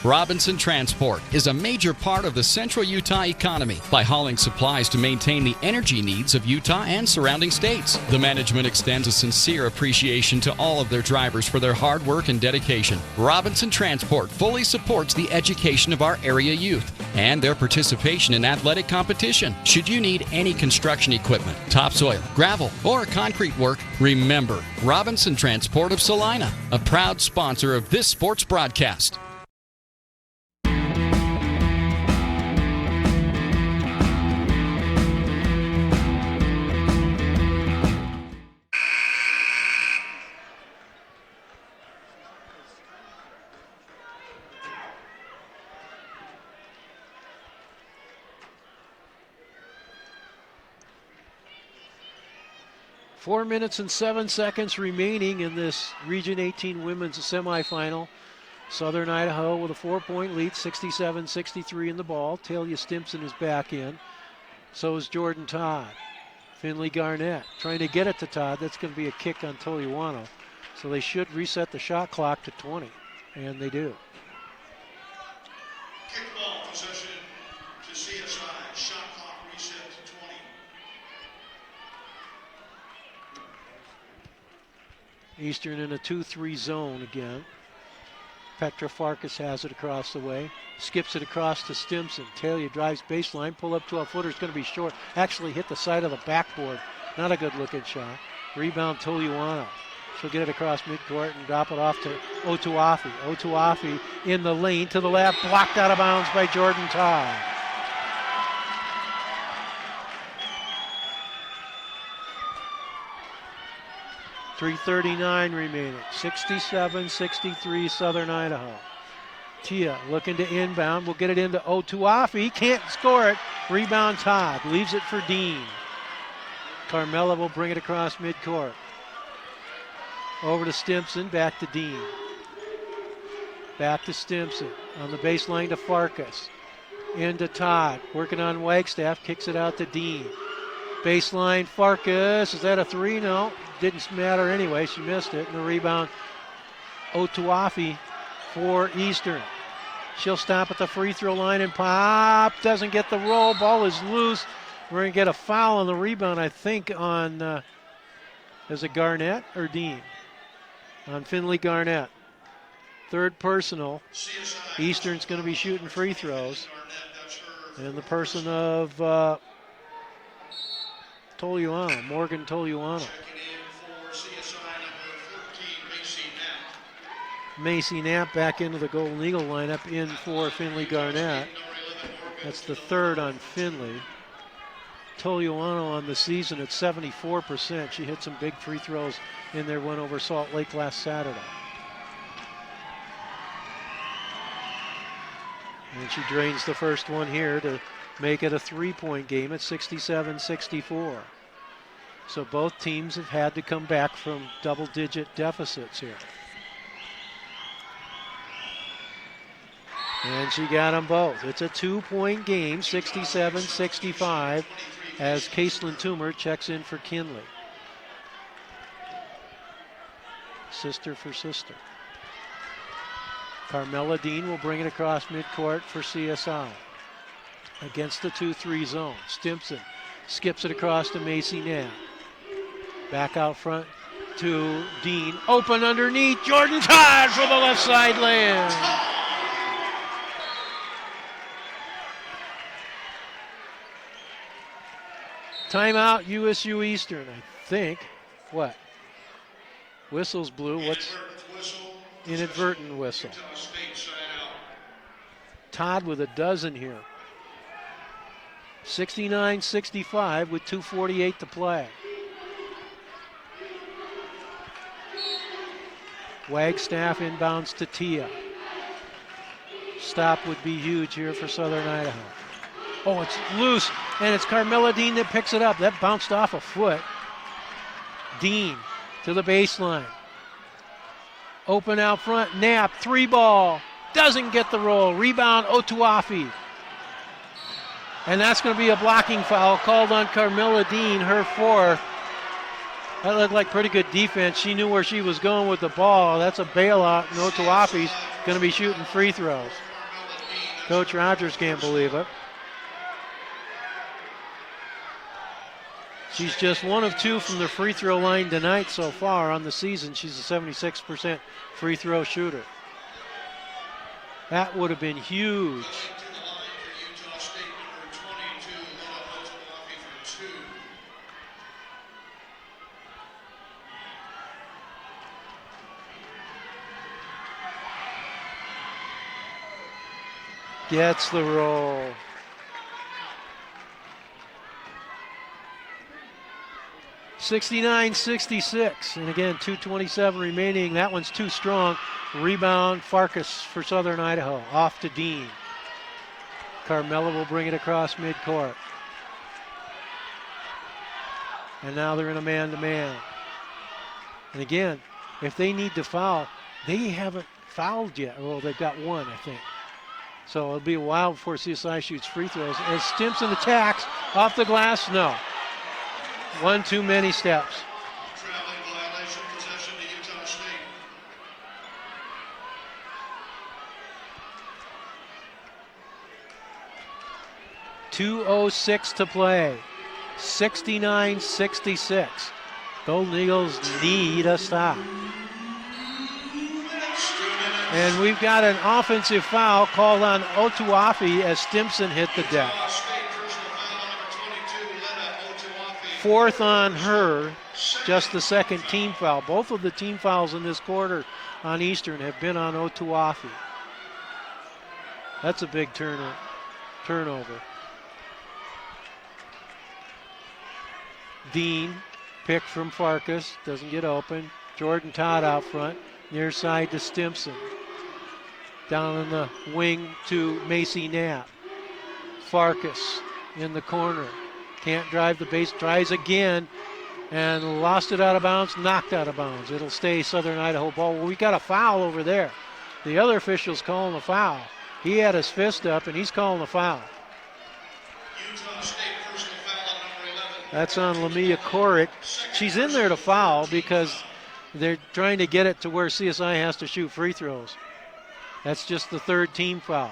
Robinson Transport is a major part of the central Utah economy by hauling supplies to maintain the energy needs of Utah and surrounding states. The management extends a sincere appreciation to all of their drivers for their hard work and dedication. Robinson Transport fully supports the education of our area youth and their participation in athletic competition. Should you need any construction equipment, topsoil, gravel, or concrete work, remember Robinson Transport of Salina, a proud sponsor of this sports broadcast. Four minutes and 7 seconds remaining in this Region 18 women's semifinal. Southern Idaho with a 4-point lead, 67-63 in the ball. Talia Stimson is back in. So is Jordan Todd. Finley Garnett trying to get it to Todd. That's going to be a kick on Toliuano. So they should reset the shot clock to 20, and they do. Kickball possession to CSI. Shot clock reset to 20. Eastern in a 2-3 zone again. Petra Farkas has it across the way. Skips it across to Stimson. Talia drives baseline. Pull up 12 footer. It's going to be short. Actually hit the side of the backboard. Not a good looking shot. Rebound Toliuano. She'll get it across midcourt and drop it off to Otuafi. Otuafi in the lane to the left. Blocked out of bounds by Jordan Todd. .339 remaining. 67-63 Southern Idaho. Tia looking to inbound. Will get it into Otuafi. Can't score it. Rebound Todd. Leaves it for Dean. Carmella will bring it across midcourt. Over to Stimson. Back to Dean. Back to Stimson. On the baseline to Farkas. Into Todd. Working on Wagstaff. Kicks it out to Dean. Baseline Farkas. Is that a three? No. Didn't matter anyway. She missed it. And the rebound Otuafi for Eastern. She'll stop at the free throw line and pop. Doesn't get the roll. Ball is loose. We're going to get a foul on the rebound, I think, on, is it Garnett or Dean? On Finley Garnett. Third personal. Eastern's going to be shooting free throws. And the person of Toliuano, Morgan Toliuano. Macy Knapp back into the Golden Eagle lineup in for Finley Garnett. That's the third on Finley. Toliuano on the season at 74%. She hit some big free throws in their win over Salt Lake last Saturday. And she drains the first one here to make it a 3-point game at 67-64. So both teams have had to come back from double-digit deficits here. And she got them both. It's a 2-point game, 67-65, as Caitlin Toomer checks in for Kinley. Sister for sister. Carmella Dean will bring it across midcourt for CSI. Against the 2-3 zone. Stimson skips it across to Macy Knapp. Back out front to Dean. Open underneath. Jordan Todd for the left side lane. Timeout, USU Eastern, I think. What? Whistle's blue. What's inadvertent whistle? Todd with a dozen here. 69-65 with 2:48 to play. Wagstaff inbounds to Tia. Stop would be huge here for Southern Idaho. Oh, it's loose, and it's Carmella Dean that picks it up. That bounced off a foot. Dean to the baseline. Open out front, Knapp, 3-ball. Doesn't get the roll. Rebound, Otuafi. And that's going to be a blocking foul called on Carmella Dean, her fourth. That looked like pretty good defense. She knew where she was going with the ball. That's a bailout, and Otuafi's going to be shooting free throws. Coach Rogers can't believe it. She's just 1 of 2 from the free throw line tonight so far on the season. She's a 76% free throw shooter. That would have been huge. Gets the roll. (69-66), and again 2:27 remaining. That one's too strong. Rebound, Farkas for Southern Idaho. Off to Dean. Carmella will bring it across midcourt. And now they're in a man-to-man. And again, if they need to foul, they haven't fouled yet. Well, they've got one, I think. So it'll be a while before CSI shoots free throws. As Stimson attacks, off the glass, no. One too many steps. Traveling violation, possession to Utah State. 2:06 to play. 69-66. Golden Eagles need a stop. And we've got an offensive foul called on Otuafi as Stimson hit the deck. Fourth on her, just the second team foul. Both of the team fouls in this quarter on Eastern have been on Otuafi. That's a big turnover. Dean, picked from Farkas, doesn't get open. Jordan Todd out front, near side to Stimson. Down in the wing to Macy Knapp. Farkas in the corner. Can't drive the base, tries again, and lost it out of bounds, knocked out of bounds. It'll stay Southern Idaho ball. Well, we got a foul over there. The other official's calling the foul. He had his fist up, and he's calling the foul. That's on Lamia Corrick. She's in there to foul because they're trying to get it to where CSI has to shoot free throws. That's just the third team foul.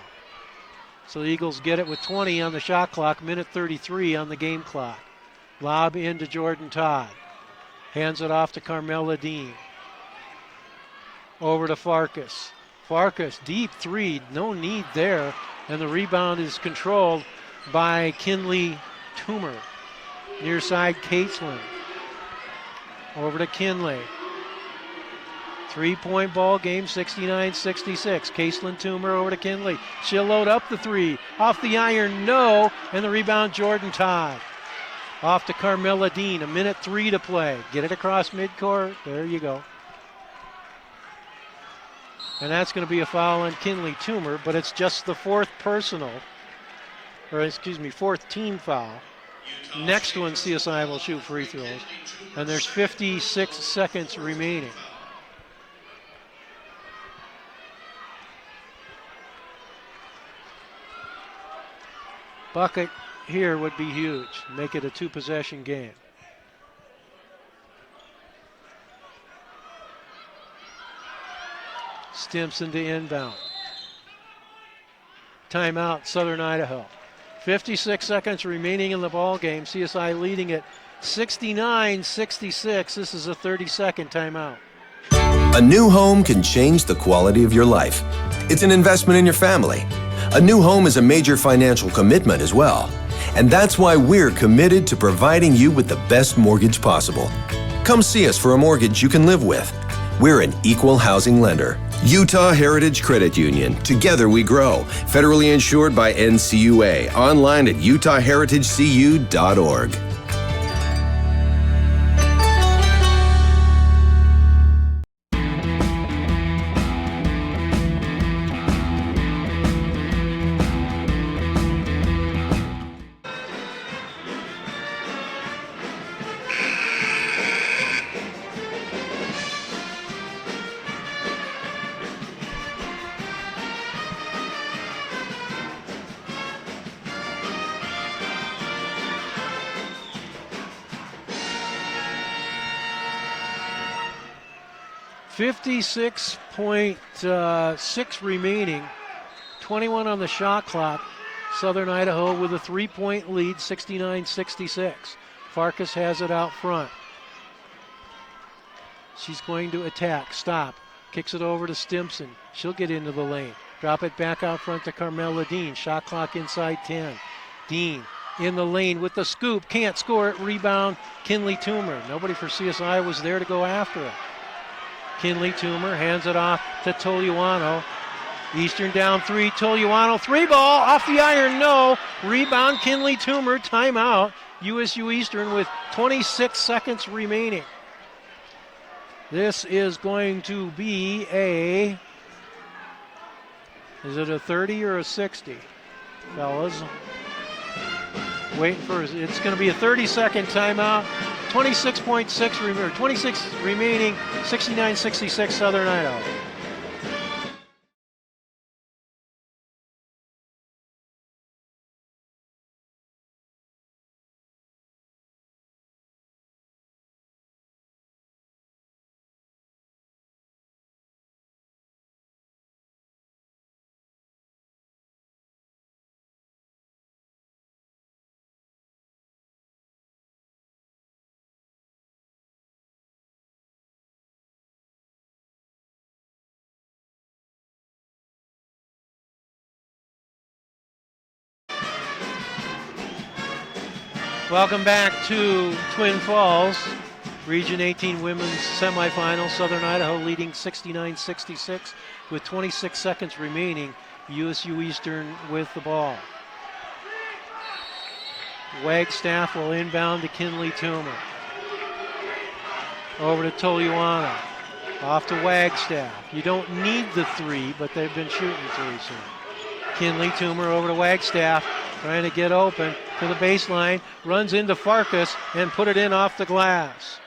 So the Eagles get it with 20 on the shot clock, minute 33 on the game clock. Lob into Jordan Todd. Hands it off to Carmella Dean. Over to Farkas. Farkas, deep three, no need there. And the rebound is controlled by Kinley Toomer. Near side, Caitslin. Over to Kinley. 3-point ball game, 69-66. Caitslin Toomer over to Kinley. She'll load up the three. Off the iron, no. And the rebound, Jordan Todd. Off to Carmella Dean. A minute 3 to play. Get it across midcourt. There you go. And that's going to be a foul on Kinley Toomer, but it's just the fourth team foul. Next one, CSI will shoot free throws. And there's 56 seconds remaining. Bucket here would be huge. Make it a 2-possession game. Stimson to inbound. Timeout, Southern Idaho. 56 seconds remaining in the ball game. CSI leading it 69-66. This is a 30-second timeout. A new home can change the quality of your life. It's an investment in your family. A new home is a major financial commitment as well. And that's why we're committed to providing you with the best mortgage possible. Come see us for a mortgage you can live with. We're an equal housing lender. Utah Heritage Credit Union. Together we grow. Federally insured by NCUA. Online at utahheritagecu.org. 56.6 remaining. 21 on the shot clock. Southern Idaho with a 3-point lead, 69-66. Farkas has it out front. She's going to attack. Stop. Kicks it over to Stimson. She'll get into the lane. Drop it back out front to Carmela Dean. Shot clock inside 10. Dean in the lane with the scoop. Can't score it. Rebound, Kinley Toomer. Nobody for CSI was there to go after it. Kinley Toomer hands it off to Toliuano. Eastern down 3. Toliuano, 3-ball. Off the iron, no. Rebound, Kinley Toomer. Timeout. USU Eastern with 26 seconds remaining. This is going to be a, is it a 30 or a 60, fellas? Waiting for, it's going to be a 30-second timeout. 26.6 remaining, 26 remaining, 69-66 Southern Idaho. Welcome back to Twin Falls. Region 18 women's semifinal. Southern Idaho leading 69-66 with 26 seconds remaining. USU Eastern with the ball. Wagstaff will inbound to Kinley Toomer. Over to Toliuano. Off to Wagstaff. You don't need the 3, but they've been shooting 3 soon. Kinley Toomer over to Wagstaff. Trying to get open to the baseline, runs into Farkas and put it in off the glass.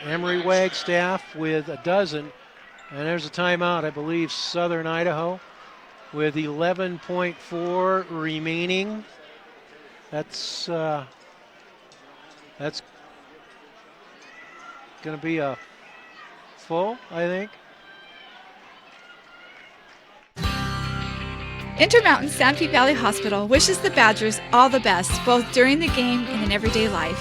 Emery Wagstaff with a dozen, and there's a timeout, I believe, Southern Idaho with 11.4 remaining. That's going to be a full, I think. Intermountain Sanpete Valley Hospital wishes the Badgers all the best, both during the game and in everyday life.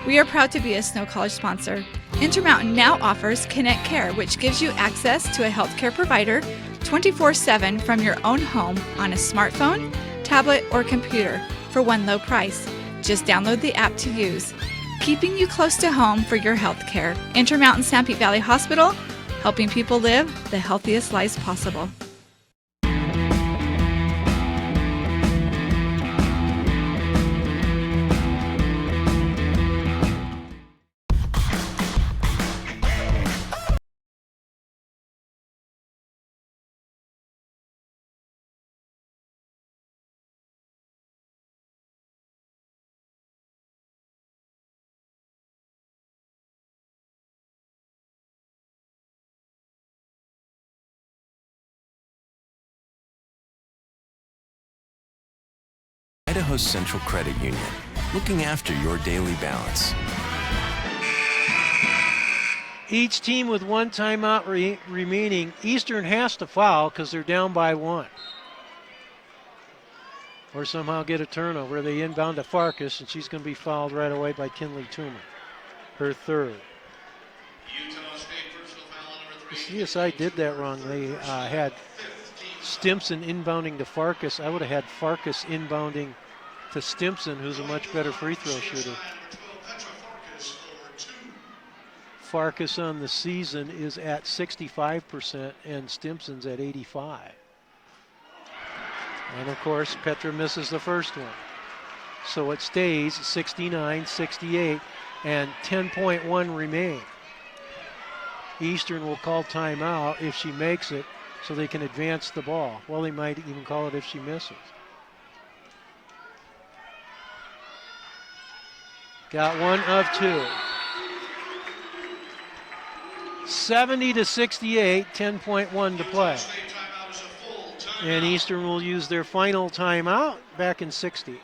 We are proud to be a Snow College sponsor. Intermountain now offers Connect Care, which gives you access to a healthcare provider 24/7 from your own home on a smartphone, tablet, or computer for one low price. Just download the app to use. Keeping you close to home for your health care. Intermountain Sanpete Valley Hospital, helping people live the healthiest lives possible. Idaho Central Credit Union, looking after your daily balance. Each team with one timeout remaining. Eastern has to foul because they're down by 1. Or somehow get a turnover. They inbound to Farkas, and she's going to be fouled right away by Kinley Toomer. Her third. CSI did that wrong. They had Stimson inbounding to Farkas. I would have had Farkas inbounding to Stimson, who's a much better free throw shooter. Farkas on the season is at 65% and Stimson's at 85%. And of course, Petra misses the first one. So it stays 69-68 and 10.1 remain. Eastern will call timeout if she makes it so they can advance the ball. Well, they might even call it if she misses. Got one of 2. 70-68, 10.1 to play. And Eastern will use their final timeout back in 60.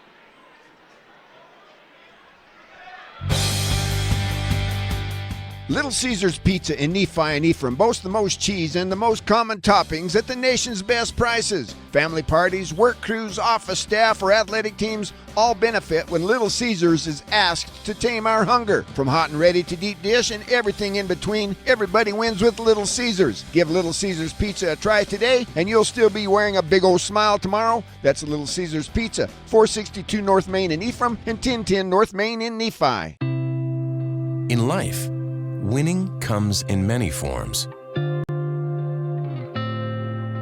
Little Caesars Pizza in Nephi and Ephraim boasts the most cheese and the most common toppings at the nation's best prices. Family parties, work crews, office staff, or athletic teams all benefit when Little Caesars is asked to tame our hunger. From hot and ready to deep dish and everything in between, everybody wins with Little Caesars. Give Little Caesars Pizza a try today, and you'll still be wearing a big old smile tomorrow. That's Little Caesars Pizza, 462 North Main in Ephraim and 1010 North Main in Nephi. In life, winning comes in many forms,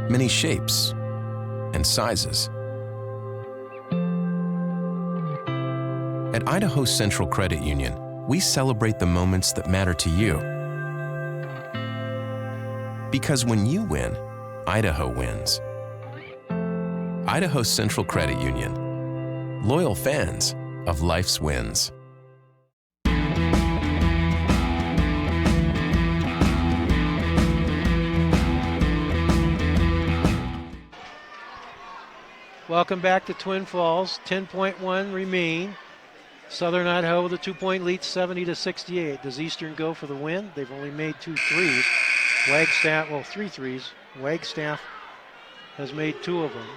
many shapes and sizes. At Idaho Central Credit Union, we celebrate the moments that matter to you. Because when you win, Idaho wins. Idaho Central Credit Union, loyal fans of life's wins. Welcome back to Twin Falls. 10.1 remain. Southern Idaho with a 2-point lead, 70-68. Does Eastern go for the win? They've only made 2 threes. Wagstaff, well, 3 threes. Wagstaff has made 2 of them.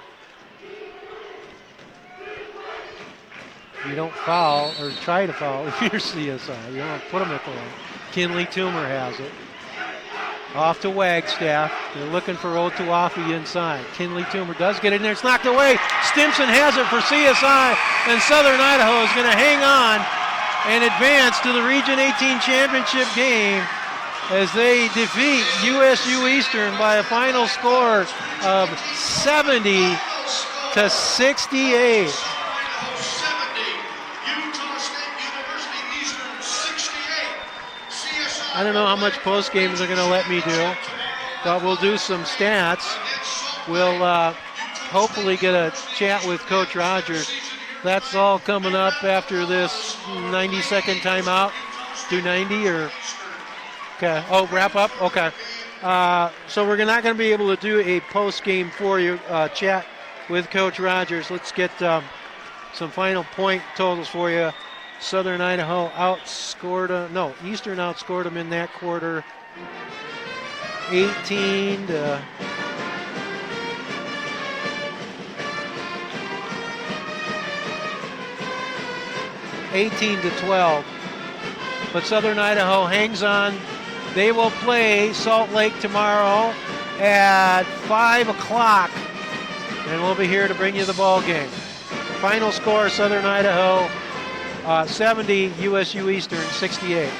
You don't foul or try to foul if you're CSI. You don't put them at the line. Kinley Toomer has it. Off to Wagstaff. They're looking for Otuafi inside. Kinley Toomer does get in there. It's knocked away. Stimson has it for CSI, and Southern Idaho is going to hang on and advance to the Region 18 championship game as they defeat USU Eastern by a final score of 70-68. I don't know how much post game they're going to let me do, but we'll do some stats. We'll hopefully get a chat with Coach Rogers. That's all coming up after this 90-second timeout. Do 90 or okay? Oh, wrap up. Okay. So we're not going to be able to do a post game for you chat with Coach Rogers. Let's get some final point totals for you. Southern Idaho outscored Eastern outscored them in that quarter 18 to 12. But Southern Idaho hangs on. They will play Salt Lake tomorrow at 5 o'clock, and we'll be here to bring you the ball game. Final score, Southern Idaho 70, USU Eastern 68.